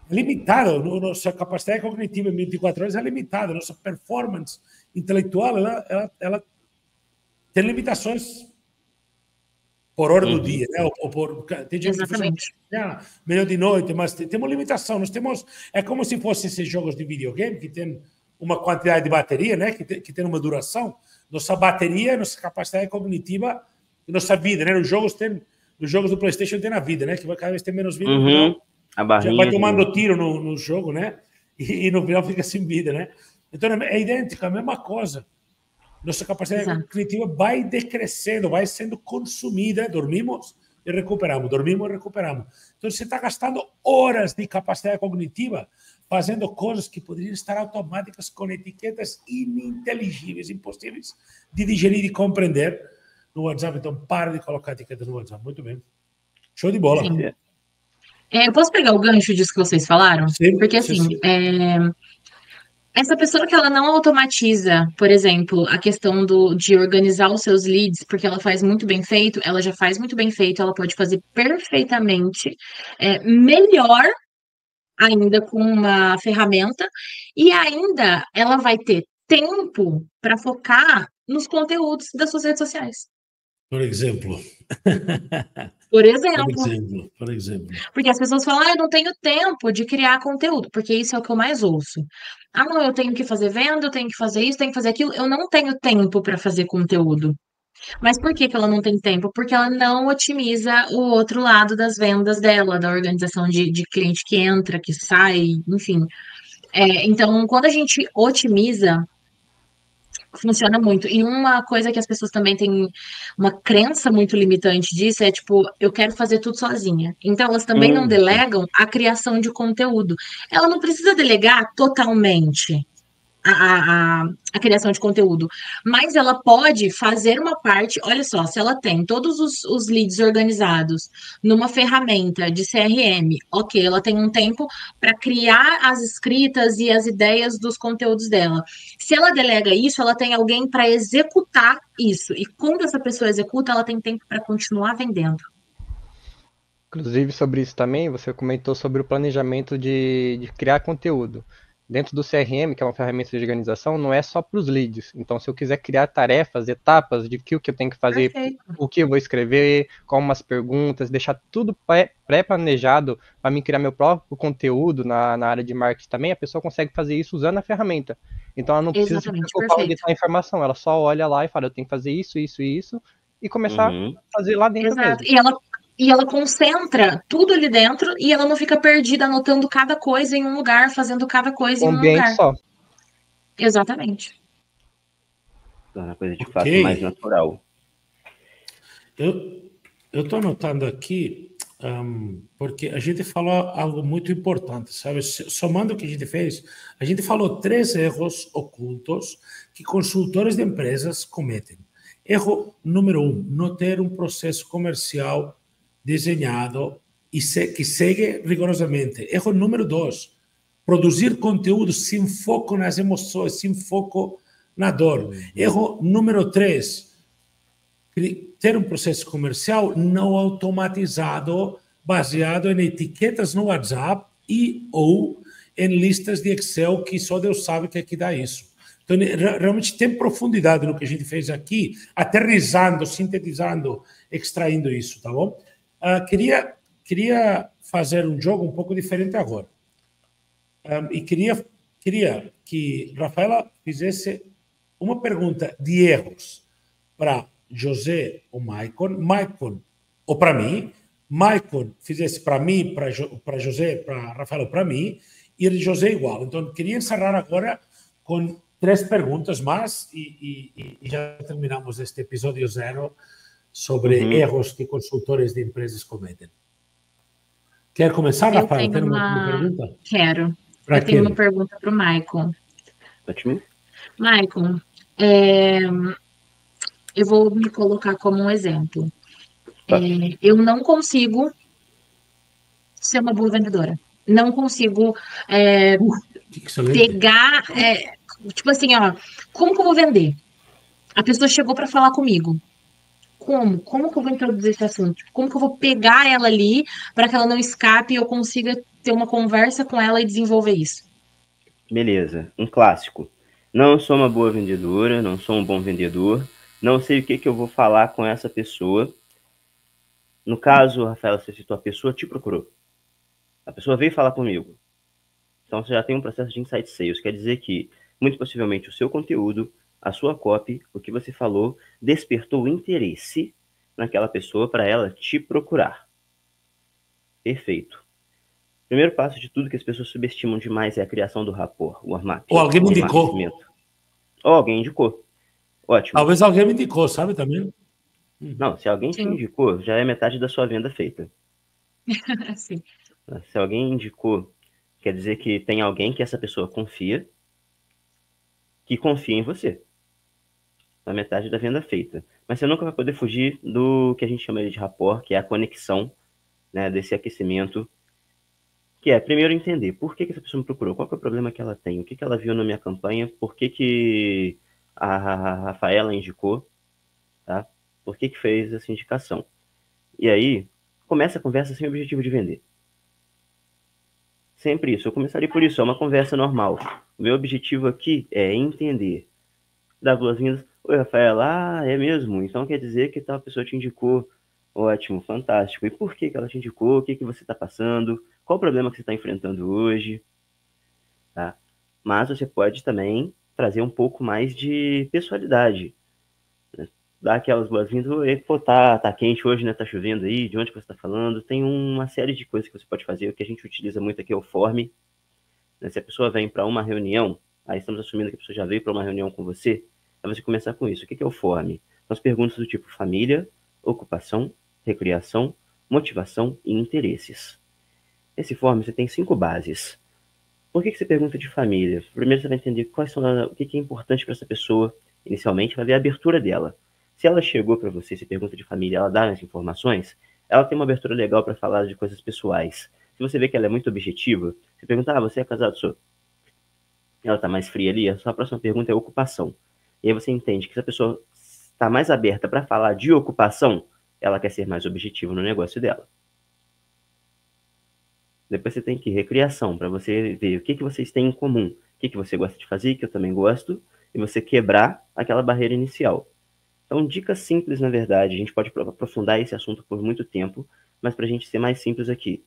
é limitada. Nossa capacidade cognitiva em 24 horas é limitada. Nossa performance intelectual ela tem limitações por hora do dia, né? Tem gente que funciona melhor de noite, mas tem uma limitação. Nós temos, é como se fossem esses jogos de videogame que tem uma quantidade de bateria, né? Que tem uma duração. Nossa bateria, nossa capacidade cognitiva, nossa vida, né? Os jogos do PlayStation tem a vida, né? Que cada vez tem menos vida. uhum. A barrinha já vai tomando tiro no jogo, né? E no final fica sem vida, né? Então é idêntico, a mesma coisa. Nossa capacidade cognitiva vai decrescendo, vai sendo consumida. Dormimos e recuperamos, dormimos e recuperamos. Então, você está gastando horas de capacidade cognitiva fazendo coisas que poderiam estar automáticas com etiquetas ininteligíveis, impossíveis de digerir e compreender no WhatsApp. Então, para de colocar etiquetas no WhatsApp. Muito bem. Show de bola. Sim. Eu posso pegar o gancho disso que vocês falaram? Sim, porque, assim, essa pessoa que ela não automatiza, por exemplo, a questão de organizar os seus leads, porque ela faz muito bem feito, ela já faz muito bem feito, ela pode fazer perfeitamente, melhor ainda com uma ferramenta, e ainda ela vai ter tempo para focar nos conteúdos das suas redes sociais. Por exemplo. Por exemplo. Porque as pessoas falam, eu não tenho tempo de criar conteúdo, porque isso é o que eu mais ouço. Não, eu tenho que fazer venda, eu tenho que fazer isso, tenho que fazer aquilo. Eu não tenho tempo para fazer conteúdo. Mas por que ela não tem tempo? Porque ela não otimiza o outro lado das vendas dela, da organização de cliente que entra, que sai, enfim. Então, quando a gente otimiza, funciona muito. E uma coisa que as pessoas também têm uma crença muito limitante disso é, tipo, eu quero fazer tudo sozinha. Então, elas também não delegam a criação de conteúdo. Ela não precisa delegar totalmente a criação de conteúdo, mas ela pode fazer uma parte. Olha só, se ela tem todos os leads organizados numa ferramenta de CRM, ok, ela tem um tempo para criar as escritas e as ideias dos conteúdos dela. Se ela delega isso, ela tem alguém para executar isso, e quando essa pessoa executa, ela tem tempo para continuar vendendo. Inclusive, sobre isso também, você comentou sobre o planejamento de criar conteúdo. Dentro do CRM, que é uma ferramenta de organização, não é só para os leads. Então, se eu quiser criar tarefas, etapas de que o que eu tenho que fazer, o que eu vou escrever, como as perguntas, deixar tudo pré-planejado para mim criar meu próprio conteúdo na área de marketing também, a pessoa consegue fazer isso usando a ferramenta. Então, ela não precisa se preocupar em editar a informação, ela só olha lá e fala, eu tenho que fazer isso, isso e isso, e começar a fazer lá dentro mesmo. E ela concentra tudo ali dentro e ela não fica perdida anotando cada coisa em um lugar, fazendo cada coisa em um lugar. Só. Exatamente. Torna a coisa de fato mais natural. Eu estou anotando aqui porque a gente falou algo muito importante, sabe? Somando o que a gente falou 3 erros ocultos que consultores de empresas cometem. Erro número 1, não ter um processo comercial desenhado e que segue rigorosamente. Erro número 2, produzir conteúdo sem foco nas emoções, sem foco na dor. Erro número 3, ter um processo comercial não automatizado, baseado em etiquetas no WhatsApp e ou em listas de Excel que só Deus sabe que aqui dá isso. Então, realmente tem profundidade no que a gente fez aqui, aterrissando, sintetizando, extraindo isso, tá bom? Queria fazer um jogo um pouco diferente agora. E queria que Rafaela fizesse uma pergunta de erros para José ou Maicon ou para mim, Maicon fizesse para mim, para José, para Rafaela ou para mim, e José igual. Então, queria encerrar agora com 3 perguntas mais e já terminamos este episódio 0 sobre erros que consultores de empresas cometem. Quer começar, Rafael? Tem uma pergunta? Quero. Eu tenho uma pergunta para o Maicon. Ótimo. Maicon, eu vou me colocar como um exemplo. Eu não consigo ser uma boa vendedora. Não consigo pegar... tipo assim, ó, como que eu vou vender? A pessoa chegou para falar comigo. Como que eu vou introduzir esse assunto? Como que eu vou pegar ela ali para que ela não escape e eu consiga ter uma conversa com ela e desenvolver isso? Beleza, um clássico. Não sou uma boa vendedora, não sou um bom vendedor, não sei o que eu vou falar com essa pessoa. No caso, Rafaela, você citou, a pessoa te procurou. A pessoa veio falar comigo. Então, você já tem um processo de insight sales. Quer dizer que, muito possivelmente, o seu conteúdo, a sua copy, o que você falou, despertou interesse naquela pessoa para ela te procurar. Perfeito. Primeiro passo de tudo que as pessoas subestimam demais é a criação do rapport, o warm-up. Ou alguém me indicou. Ou alguém indicou. Ótimo. Talvez alguém me indicou, sabe também? Não, se alguém te indicou, já é metade da sua venda feita. Sim. Se alguém indicou, quer dizer que tem alguém que essa pessoa confia, que confia em você. A metade da venda feita. Mas você nunca vai poder fugir do que a gente chama de rapport, que é a conexão, né, desse aquecimento, que é primeiro entender por que essa pessoa me procurou, qual que é o problema que ela tem, o que ela viu na minha campanha, por que a Rafaela indicou, tá? Por que fez essa indicação. E aí, começa a conversa sem o objetivo de vender. Sempre isso. Eu começaria por isso, é uma conversa normal. O meu objetivo aqui é entender. Dar boas-vindas. Oi, Rafaela. É mesmo? Então quer dizer que tal pessoa te indicou. Ótimo, fantástico. E por que ela te indicou? O que você está passando? Qual o problema que você está enfrentando hoje? Tá? Mas você pode também trazer um pouco mais de pessoalidade. Né? Dar aquelas boas-vindas. Oi, pô, tá quente hoje, né? Tá chovendo aí. De onde você está falando? Tem uma série de coisas que você pode fazer. O que a gente utiliza muito aqui é o form. Né? Se a pessoa vem para uma reunião, aí estamos assumindo que a pessoa já veio para uma reunião com você, é você começar com isso. O que é o form? São as perguntas do tipo família, ocupação, recreação, motivação e interesses. Esse form você tem 5 bases. Por que você pergunta de família? Primeiro você vai entender o que é importante para essa pessoa. Inicialmente, vai ver a abertura dela. Se ela chegou para você, se pergunta de família, ela dá as informações, ela tem uma abertura legal para falar de coisas pessoais. Se você vê que ela é muito objetiva, você pergunta, você é casado, sou? Ela está mais fria ali, a sua próxima pergunta é ocupação. E aí você entende que se a pessoa está mais aberta para falar de ocupação, ela quer ser mais objetiva no negócio dela. Depois você tem que recriação, para você ver o que vocês têm em comum, o que você gosta de fazer, que eu também gosto, e você quebrar aquela barreira inicial. Então, dicas simples, na verdade, a gente pode aprofundar esse assunto por muito tempo, mas para a gente ser mais simples aqui,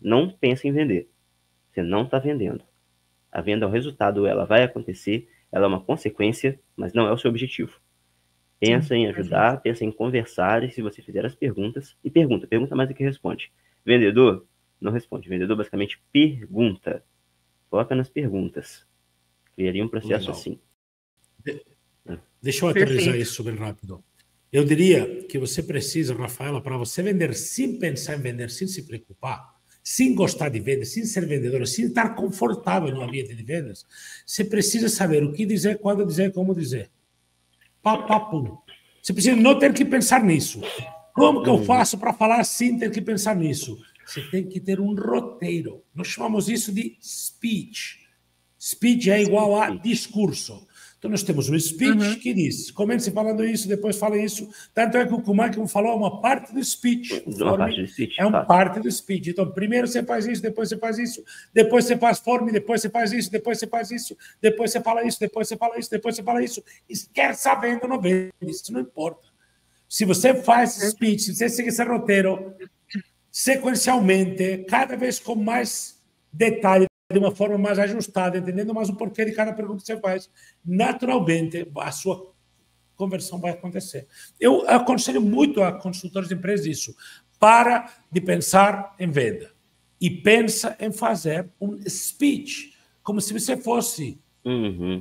não pense em vender. Você não está vendendo. A venda é o resultado, ela vai acontecer, ela é uma consequência, mas não é o seu objetivo. Pensa em ajudar, pensa em conversar, e se você fizer as perguntas, e pergunta mais do que responde. Vendedor, não responde. Vendedor basicamente pergunta. Foca nas perguntas. Criaria um processo assim. Deixa eu aterrissar isso bem rápido. Eu diria que você precisa, Rafaela, para você vender sem pensar em vender, sem se preocupar, sem gostar de vendas, sem ser vendedor, sem estar confortável no ambiente de vendas, você precisa saber o que dizer, quando dizer, como dizer. Pá, pá, pum. Você precisa não ter que pensar nisso. Como que eu faço para falar sem ter que pensar nisso? Você tem que ter um roteiro. Nós chamamos isso de speech. Speech é igual a discurso. Então, nós temos um speech que diz, comece falando isso, depois fala isso. Tanto é que o Kumai, como falou, é uma parte do speech. É uma parte do speech. Então, primeiro você faz isso, depois você faz isso, depois você faz forme, depois você faz isso, depois você faz isso, depois você fala isso, depois você fala isso, depois você fala isso. E quer sabendo ou não vendo, isso não importa. Se você faz speech, se você segue esse roteiro, sequencialmente, cada vez com mais detalhe, de uma forma mais ajustada, entendendo mais o porquê de cada pergunta que você faz, naturalmente a sua conversão vai acontecer. Eu aconselho muito a consultores de empresas isso. Para de pensar em venda e pensa em fazer um speech, como se você fosse,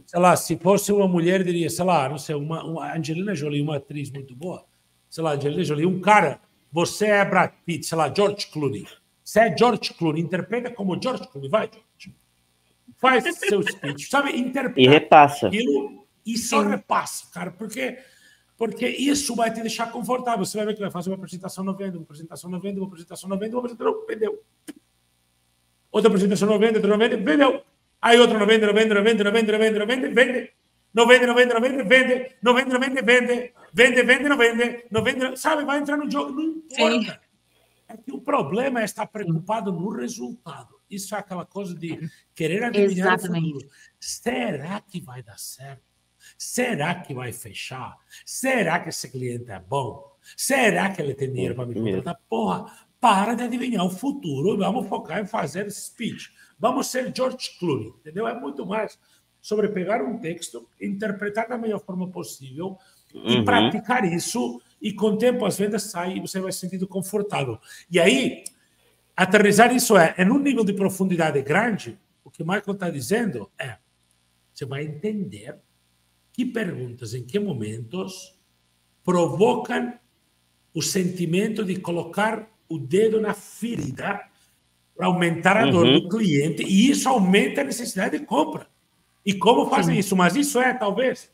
sei lá, se fosse uma mulher, diria, sei lá, não sei, uma Angelina Jolie, uma atriz muito boa, sei lá, Angelina Jolie, um cara, você é Brad Pitt, sei lá, George Clooney. Você é George Clooney, interpreta como George Clooney, vai, George. Faz seu speech, sabe? Interpreta e repassa. Aquilo e só repassa, cara, porque isso vai te deixar confortável. Você vai ver que vai fazer uma apresentação não vende, uma apresentação não vende, uma apresentação não vende, uma apresentação não vendeu. Outra apresentação não vende, outra não vende, vendeu. Aí outra não vende, não vende, não vende, não vende, não vende, não vende, vende. Não vende, não vende, não vende, vende. Não vende, não vende, vende. Vende, vende, não vende. Não vende, sabe? Vai entrar no jogo, não importa. É que o problema é estar preocupado no resultado. Isso é aquela coisa de querer adivinhar o futuro. Será que vai dar certo? Será que vai fechar? Será que esse cliente é bom? Será que ele tem dinheiro para me contratar? Porra, para de adivinhar o futuro. Vamos focar em fazer speech. Vamos ser George Clooney, entendeu? É muito mais sobre pegar um texto, interpretar da melhor forma possível e praticar isso. E com o tempo as vendas saem e você vai se sentindo confortável. E aí, aterrissar isso em um nível de profundidade grande, o que o Michael está dizendo é, você vai entender que perguntas, em que momentos provocam o sentimento de colocar o dedo na ferida para aumentar a dor do cliente e isso aumenta a necessidade de compra. E como fazem isso? Mas isso talvez,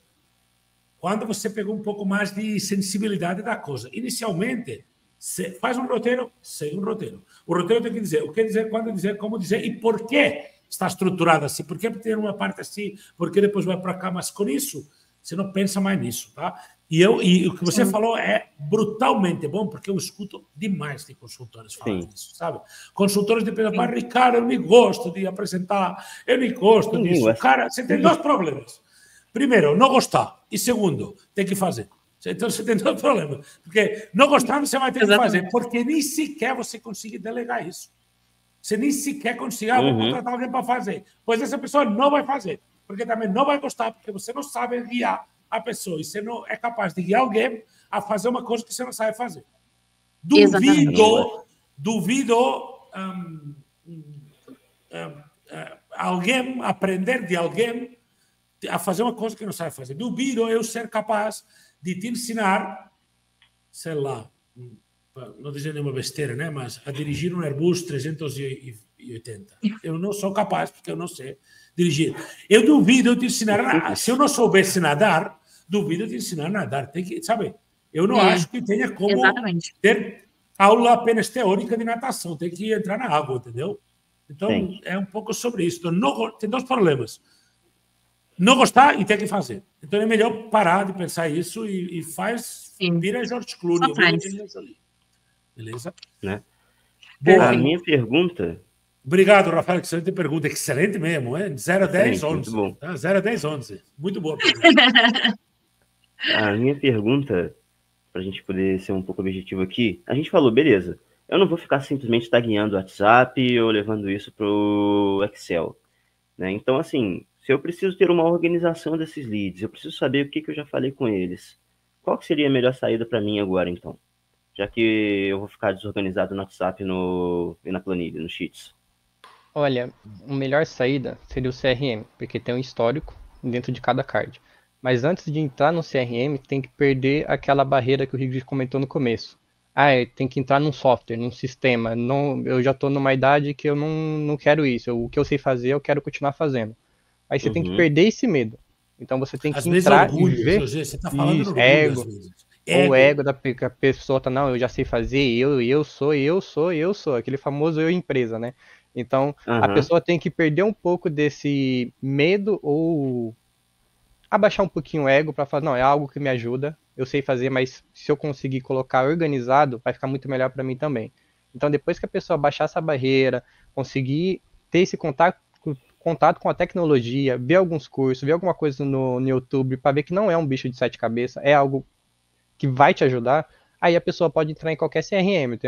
quando você pegou um pouco mais de sensibilidade da coisa. Inicialmente, você faz um roteiro, segue um roteiro. O roteiro tem que dizer o que dizer, quando dizer, como dizer e por que está estruturado assim. Por que tem uma parte assim, por que depois vai para cá. Mas com isso, você não pensa mais nisso, tá? E o que você falou é brutalmente bom, porque eu escuto demais de consultores falando isso, sabe? Consultores de pensar, mas Ricardo, eu nem gosto de apresentar, eu nem gosto disso. Cara, você tem dois problemas. Primeiro, não gostar. E segundo, tem que fazer. Então você tem dois problemas. Porque não gostar, você vai ter que fazer. Porque nem sequer você consegue delegar isso. Você nem sequer consegue, vou contratar alguém para fazer. Pois essa pessoa não vai fazer. Porque também não vai gostar, porque você não sabe guiar a pessoa. E você não é capaz de guiar alguém a fazer uma coisa que você não sabe fazer. Duvido alguém aprender de alguém a fazer uma coisa que não sabe fazer. Duvido eu ser capaz de te ensinar, sei lá, não dizer nenhuma besteira, né? Mas a dirigir um Airbus 380. Eu não sou capaz, porque eu não sei dirigir. Eu duvido eu te ensinar a nadar. Se eu não soubesse nadar, duvido eu te ensinar a nadar. Tem que, sabe? Eu não acho que tenha como ter aula apenas teórica de natação. Tem que entrar na água, entendeu? Então, é um pouco sobre isso. Então, não, tem dois problemas. Não gostar e ter que fazer. Então, é melhor parar de pensar isso e faz... Vira George Clooney. Beleza? Né? Boa. A minha pergunta... Obrigado, Rafael. Excelente pergunta. Excelente mesmo, hein? 0 a 10, 11. Muito bom. Tá? 0 a 10, 11. Muito boa pergunta. A minha pergunta, para a gente poder ser um pouco objetivo aqui, a gente falou, beleza, eu não vou ficar simplesmente tagueando o WhatsApp ou levando isso para o Excel. Né? Então, assim, se eu preciso ter uma organização desses leads, eu preciso saber o que eu já falei com eles, qual que seria a melhor saída para mim agora, então? Já que eu vou ficar desorganizado no WhatsApp e na planilha, no Sheets. Olha, a melhor saída seria o CRM, porque tem um histórico dentro de cada card. Mas antes de entrar no CRM, tem que perder aquela barreira que o Riggs comentou no começo. Tem que entrar num software, num sistema. Não, eu já estou numa idade que eu não quero isso. O que eu sei fazer, eu quero continuar fazendo. Aí você tem que perder esse medo. Então você tem que às entrar vezes orgulho, e ver... José, você está falando isso, orgulho, ego. às vezes. Ou o ego da que a pessoa tá, não, eu já sei fazer, eu sou, aquele famoso eu empresa, né? Então, a pessoa tem que perder um pouco desse medo ou abaixar um pouquinho o ego para falar, não, é algo que me ajuda, eu sei fazer, mas se eu conseguir colocar organizado, vai ficar muito melhor para mim também. Então, depois que a pessoa baixar essa barreira, conseguir ter esse contato com a tecnologia, ver alguns cursos, ver alguma coisa no YouTube, para ver que não é um bicho de 7 cabeças, é algo que vai te ajudar, aí a pessoa pode entrar em qualquer CRM.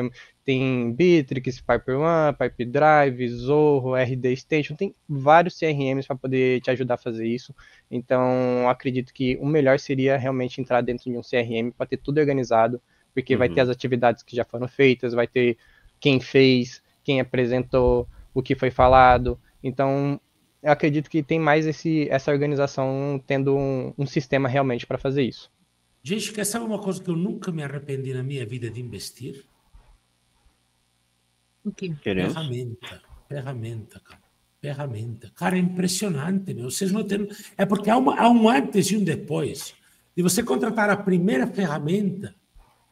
Tem Bittrex, Piper One, Pipe Drive, Zorro, RD Station, tem vários CRMs para poder te ajudar a fazer isso. Então, acredito que o melhor seria realmente entrar dentro de um CRM para ter tudo organizado, porque vai ter as atividades que já foram feitas, vai ter quem fez, quem apresentou, o que foi falado. Então, eu acredito que tem mais essa organização tendo um sistema realmente para fazer isso. Gente, quer saber uma coisa que eu nunca me arrependi na minha vida de investir? O quê? Ferramenta, cara. Ferramenta. Cara, é impressionante, meu. Vocês não têm... É porque há um antes e um depois. De você contratar a primeira ferramenta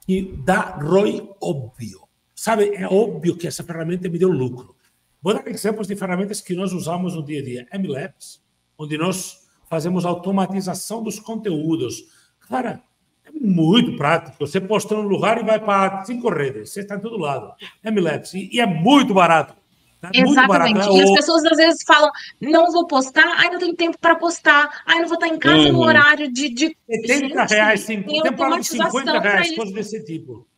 que dá ROI óbvio. Sabe, é óbvio que essa ferramenta me deu lucro. Vou dar exemplos de ferramentas que nós usamos no dia a dia. MLabs, onde nós fazemos automatização dos conteúdos. Cara, é muito prático. Você posta num lugar e vai para 5 redes. Você está em todo lado. MLabs. E é muito barato. Tá? Exatamente. Muito barato. E as pessoas às vezes falam, não vou postar, não tenho tempo para postar, não vou estar em casa no horário de... R$70, tem para R$50, isso. coisas desse tipo.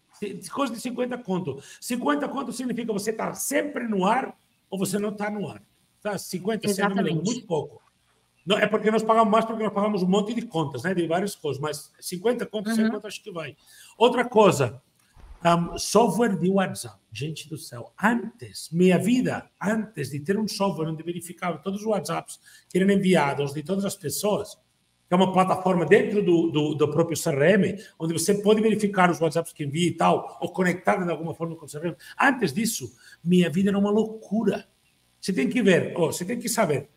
Coisa de 50 conto. 50 conto significa você estar sempre no ar ou você não está no ar. Tá? 50, 100, não me lembro, muito pouco. Não, é porque nós pagamos mais, porque nós pagamos um monte de contas, né? De várias coisas, mas 50 conto, 100 conto, acho que vai. Outra coisa, software de WhatsApp. Gente do céu, minha vida, antes de ter um software onde verificava todos os WhatsApps que eram enviados de todas as pessoas, que é uma plataforma dentro do próprio CRM, onde você pode verificar os WhatsApps que envia e tal, ou conectar de alguma forma com o CRM. Antes disso, minha vida era uma loucura. Você tem que ver, você tem que saber.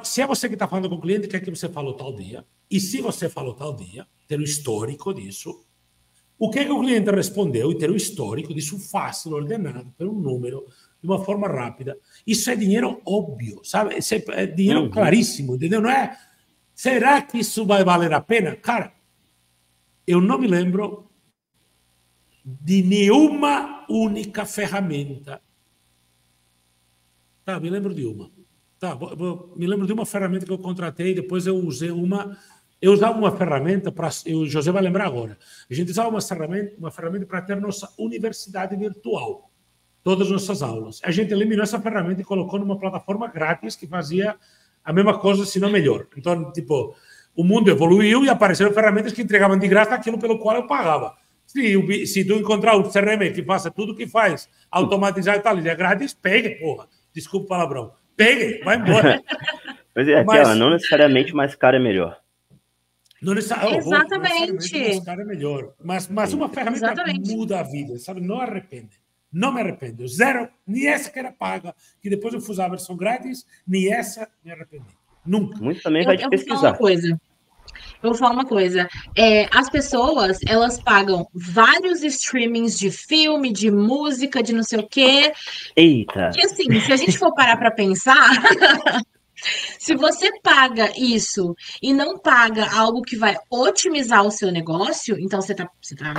Se é você que está falando com o cliente, quer que você falou tal dia, e se você falou tal dia, ter o histórico disso, o que o cliente respondeu e ter o histórico disso fácil, ordenado, por um número, de uma forma rápida. Isso é dinheiro óbvio, sabe? Isso é dinheiro claríssimo, entendeu? Não é... Será que isso vai valer a pena? Cara, eu não me lembro de nenhuma única ferramenta. Tá, me lembro de uma. Tá, me lembro de uma ferramenta que eu contratei, depois eu usei uma... Eu usava uma ferramenta para... O José vai lembrar agora. A gente usava uma ferramenta para ter nossa universidade virtual. Todas as nossas aulas. A gente eliminou essa ferramenta e colocou numa plataforma grátis que fazia a mesma coisa, se não melhor. Então, tipo, o mundo evoluiu e apareceram ferramentas que entregavam de graça aquilo pelo qual eu pagava. Se tu encontrar um CRM que faça tudo o que faz, automatizar e tal, e é grátis, pegue, porra. Desculpa o palavrão. Pegue, vai embora. Pois é, mas, não necessariamente mais caro é melhor. Não Exatamente. Mais caro é melhor. Mas uma ferramenta muda a vida, sabe? Não arrepende. Não me arrependo. Zero. Nem essa que era paga, que depois eu fiz a versão grátis, nem essa me arrependi. Nunca. Muito também vai te pesquisar. Eu vou falar uma coisa. As pessoas, elas pagam vários streamings de filme, de música, de não sei o quê. Eita! Que assim, se a gente for parar para pensar... Se você paga isso e não paga algo que vai otimizar o seu negócio, então você tá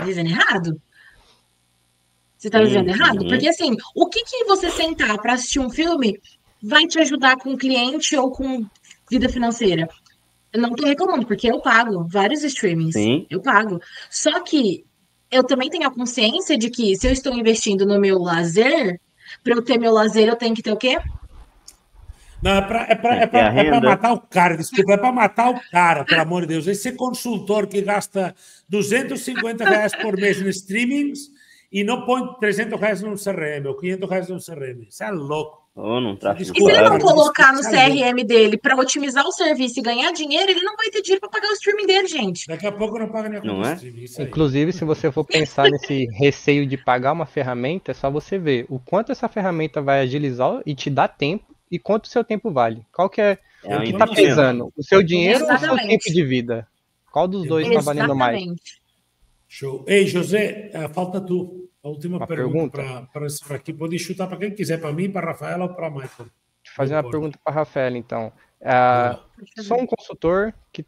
dizendo errado. Você tá dizendo errado? Porque assim, o que você sentar para assistir um filme vai te ajudar com cliente ou com vida financeira? Eu não tô reclamando, porque eu pago vários streamings. Sim. Eu pago. Só que eu também tenho a consciência de que se eu estou investindo no meu lazer, para eu ter meu lazer, eu tenho que ter o quê? Não, é para matar o cara, desculpa, é para matar o cara, pelo amor de Deus. Esse consultor que gasta R$250 por mês em streamings e não põe R$300 no CRM ou R$500 no CRM. Isso é louco. E se ele não colocar no CRM dele para otimizar o serviço e ganhar dinheiro, ele não vai ter dinheiro para pagar o streaming dele, gente. Daqui a pouco não paga nem a streaming. Inclusive, se você for pensar nesse receio de pagar uma ferramenta, é só você ver o quanto essa ferramenta vai agilizar e te dar tempo e quanto o seu tempo vale. Qual que é o que está pesando? O seu dinheiro ou o seu tempo de vida? Qual dos dois está valendo mais? Exatamente. Show. Ei, José, falta tu. A última Uma pergunta para aqui. Pode chutar para quem quiser, para mim, para Rafaela ou para Michael. Deixa eu fazer uma pergunta para a Rafaela, então. Boa. Sou um consultor que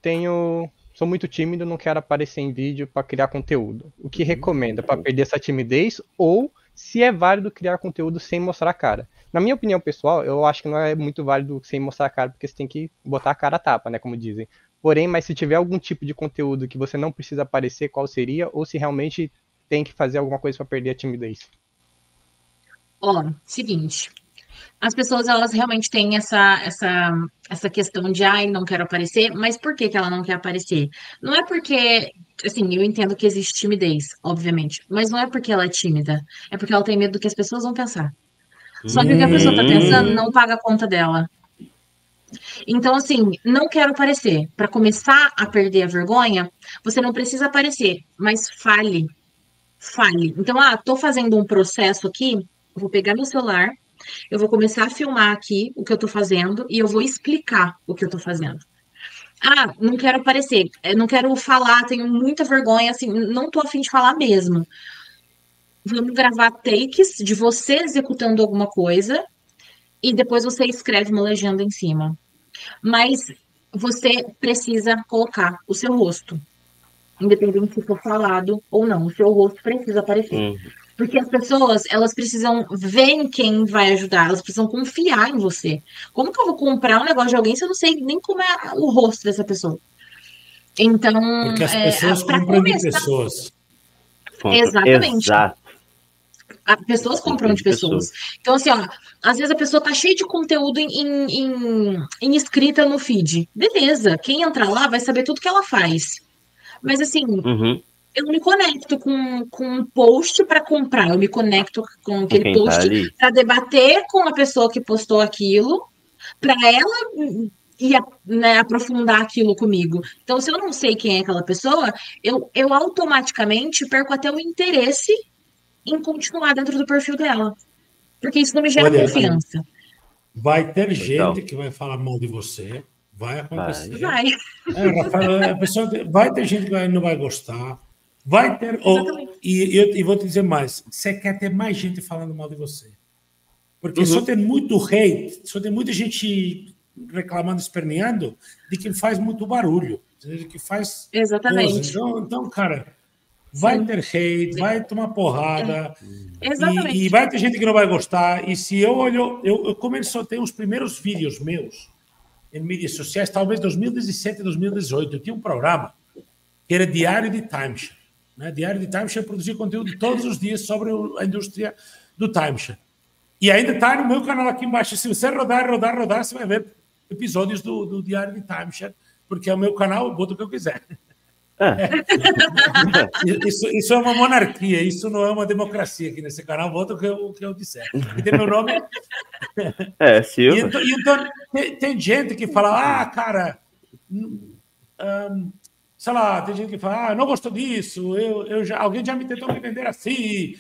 sou muito tímido, não quero aparecer em vídeo para criar conteúdo. O que recomenda para perder essa timidez ou se é válido criar conteúdo sem mostrar a cara? Na minha opinião pessoal, eu acho que não é muito válido sem mostrar a cara, porque você tem que botar a cara a tapa, né, como dizem. Porém, mas se tiver algum tipo de conteúdo que você não precisa aparecer, qual seria? Ou se realmente tem que fazer alguma coisa para perder a timidez? Ó, seguinte. As pessoas, elas realmente têm essa questão de, ai, não quero aparecer, mas por que que ela não quer aparecer? Não é porque, assim, eu entendo que existe timidez, obviamente, mas não é porque ela é tímida, é porque ela tem medo do que as pessoas vão pensar. Só que o que a pessoa tá pensando não paga a conta dela. Então, assim, não quero aparecer. Para começar a perder a vergonha, você não precisa aparecer, mas fale. Fale. Então, tô fazendo um processo aqui, eu vou pegar meu celular, eu vou começar a filmar aqui o que eu tô fazendo e eu vou explicar o que eu tô fazendo. Não quero aparecer, não quero falar, tenho muita vergonha, assim, não tô a fim de falar mesmo. Vamos gravar takes de você executando alguma coisa e depois você escreve uma legenda em cima. Mas você precisa colocar o seu rosto, independente se for falado ou não, o seu rosto precisa aparecer. Porque as pessoas, elas precisam ver em quem vai ajudar, elas precisam confiar em você. Como que eu vou comprar um negócio de alguém se eu não sei nem como é o rosto dessa pessoa? Então, porque as pessoas para compram de começar, pessoas. exatamente. Exato. As pessoas compram de pessoas. Então, assim, ó, às vezes a pessoa tá cheia de conteúdo em escrita no feed. Beleza, quem entrar lá vai saber tudo que ela faz. Mas, assim, eu não me conecto com um post para comprar, eu me conecto com aquele post para debater com a pessoa que postou aquilo, para ela ir, né, aprofundar aquilo comigo. Então, se eu não sei quem é aquela pessoa, eu automaticamente perco até o interesse em continuar dentro do perfil dela. Porque isso não me gera confiança. Vai ter gente que vai falar mal de você, vai acontecer. Vai. Rafael, a pessoa vai ter gente que não vai gostar. Vai ter. E vou te dizer mais: você quer ter mais gente falando mal de você. Porque só tem muito hate, só tem muita gente reclamando, esperneando, de quem faz muito barulho, de que faz. Exatamente. Então, cara, vai ter hate, vai tomar porrada. Exatamente. E vai ter gente que não vai gostar. E se eu olho, eu comecei a ter os primeiros vídeos meus em mídias sociais, talvez 2017, 2018. Eu tinha um programa que era Diário de Timeshare. Né? Diário de Timeshare produzia conteúdo todos os dias sobre a indústria do timeshare. E ainda está no meu canal aqui embaixo. Se você rodar, você vai ver episódios do Diário de Timeshare, porque é o meu canal, eu boto o que eu quiser. Isso é uma monarquia, isso não é uma democracia aqui nesse canal, voto o que eu disser. E tem meu nome. Silva. Então, tem gente que fala, cara, sei lá, tem gente que fala, não gostou disso, alguém já me tentou me vender assim,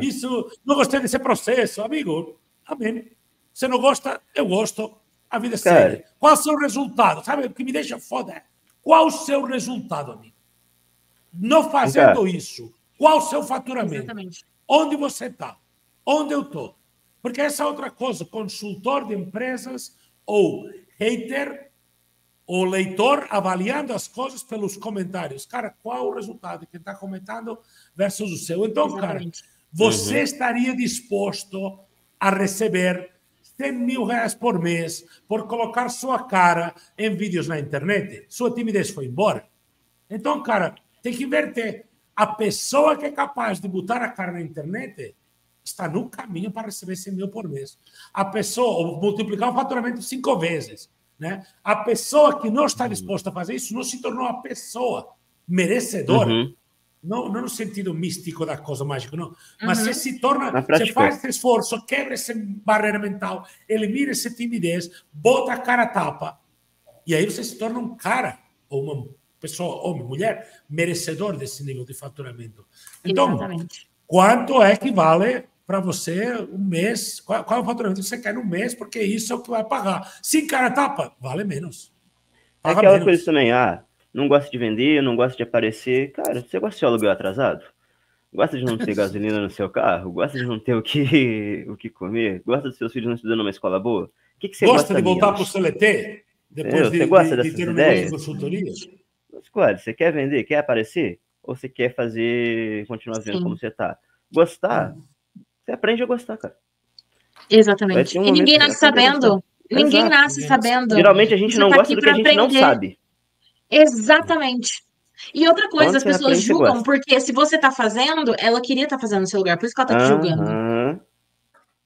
isso, não gostei desse processo. Amigo, amém. Você não gosta, eu gosto, a vida é séria. Qual é o seu resultado? Sabe o que me deixa foda? Qual o seu resultado, amigo? Não fazendo isso, qual o seu faturamento? Exatamente. Onde você está? Onde eu estou? Porque essa é outra coisa, consultor de empresas ou hater ou leitor avaliando as coisas pelos comentários. Cara, qual o resultado que está comentando versus o seu? Então, Exatamente. Cara, você estaria disposto a receber 100 mil reais por mês por colocar sua cara em vídeos na internet? Sua timidez foi embora? Então, cara, tem que inverter. A pessoa que é capaz de botar a cara na internet está no caminho para receber 100 mil por mês. A pessoa, ou multiplicar o faturamento 5 vezes. Né? A pessoa que não está disposta a fazer isso não se tornou a pessoa merecedora. Não no sentido místico da coisa mágica, não. Mas você se torna, você faz esse esforço, quebra essa barreira mental, elimina essa timidez, bota a cara a tapa, e aí você se torna um cara, ou uma pessoa, homem, mulher, merecedor desse nível de faturamento. Então, quanto é que vale para você um mês? Qual é o faturamento que você quer no mês? Porque isso é o que vai pagar. Se cara a tapa, vale menos. Paga aquela menos. Coisa também, não gosta de vender, não gosta de aparecer. Cara, você gosta de ser aluguel atrasado? Gosta de não ter gasolina no seu carro? Gosta de não ter o que comer? Gosta dos seus filhos não estudando numa escola boa? O que você Gosta gosta de voltar menos? para o CLT? Depois Você gosta de dessas ter um negócio de ideias? consultoria? Escolhe, você quer vender, quer aparecer? Ou você quer continuar vendo Sim. como você tá? Gostar? Você aprende a gostar, cara. Vai Exatamente. ter um E momento ninguém que você nasce aprende a gostar. sabendo. Ninguém Exato. nasce sabendo. Geralmente a gente Você não tá gosta aqui do que a para gente não aprender. sabe. Exatamente. E outra coisa, Quando as você pessoas aprende, você julgam, gosta. porque se você tá fazendo, ela queria estar fazendo no seu lugar, por isso que ela tá te julgando. Aham.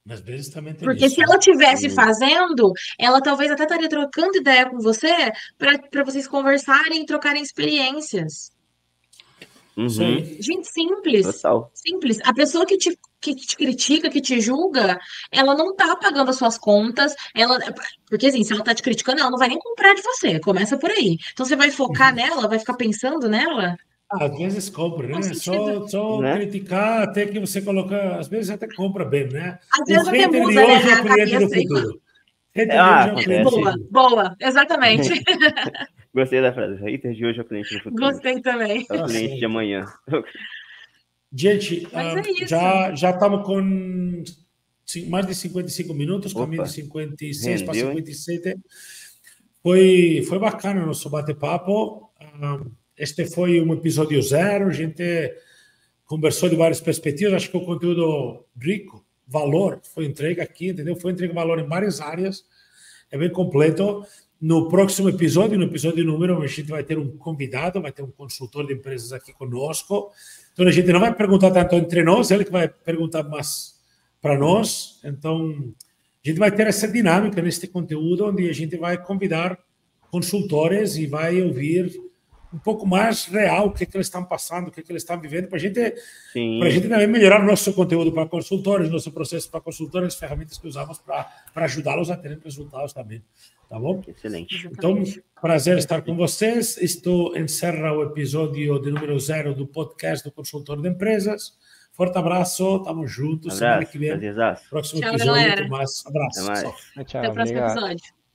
Às vezes também tem Porque se isso. ela tivesse Sim. fazendo, ela talvez até estaria trocando ideia com você para vocês conversarem e trocarem experiências. Isso Uhum. aí. Gente, simples. Total. Simples. A pessoa que te critica, que te julga, ela não tá pagando as suas contas, porque assim, se ela tá te criticando, ela não vai nem comprar de você, começa por aí. Então você vai focar nela, vai ficar pensando nela? Às vezes compra, Não né? faz sentido. Só Né? criticar até que você coloca. Às vezes até compra bem, né? Às O vezes até hater de muda, né, hoje é o a cliente do cabeça aí. futuro. Hater de hoje é o cliente do Acontece. Boa, futuro. boa, exatamente. Gostei da frase. Hater de hoje é o cliente do futuro. Gostei também. É o Tá cliente de certo. amanhã. Gente, Mas é isso. já estamos com mais de 55 minutos, caminho de Opa, 56 para rendeu, hein? 57. Foi bacana o nosso bate-papo. Este foi um episódio zero. A gente conversou de várias perspectivas. Acho que o conteúdo rico, valor, foi entregue aqui, entendeu? Foi entregue valor em várias áreas. É bem completo. No próximo episódio, no episódio número, a gente vai ter um convidado, vai ter um consultor de empresas aqui conosco. Então, a gente não vai perguntar tanto entre nós, ele que vai perguntar mais para nós. Então, a gente vai ter essa dinâmica neste conteúdo, onde a gente vai convidar consultores e vai ouvir um pouco mais real o que eles estão passando, o que eles estão vivendo, para a gente também melhorar o nosso conteúdo para consultores, nosso processo para consultores, as ferramentas que usamos para ajudá-los a terem resultados também. Tá bom? Excelente. Então, prazer estar com vocês. Isto encerra o episódio de número 0 do podcast do Consultor de Empresas. Forte abraço, estamos juntos. Semana que vem, Prazerzaço. próximo Tchau, episódio. galera. Até mais. Abraço. Até mais. Tchau. Tchau, Até o próximo obrigado. episódio.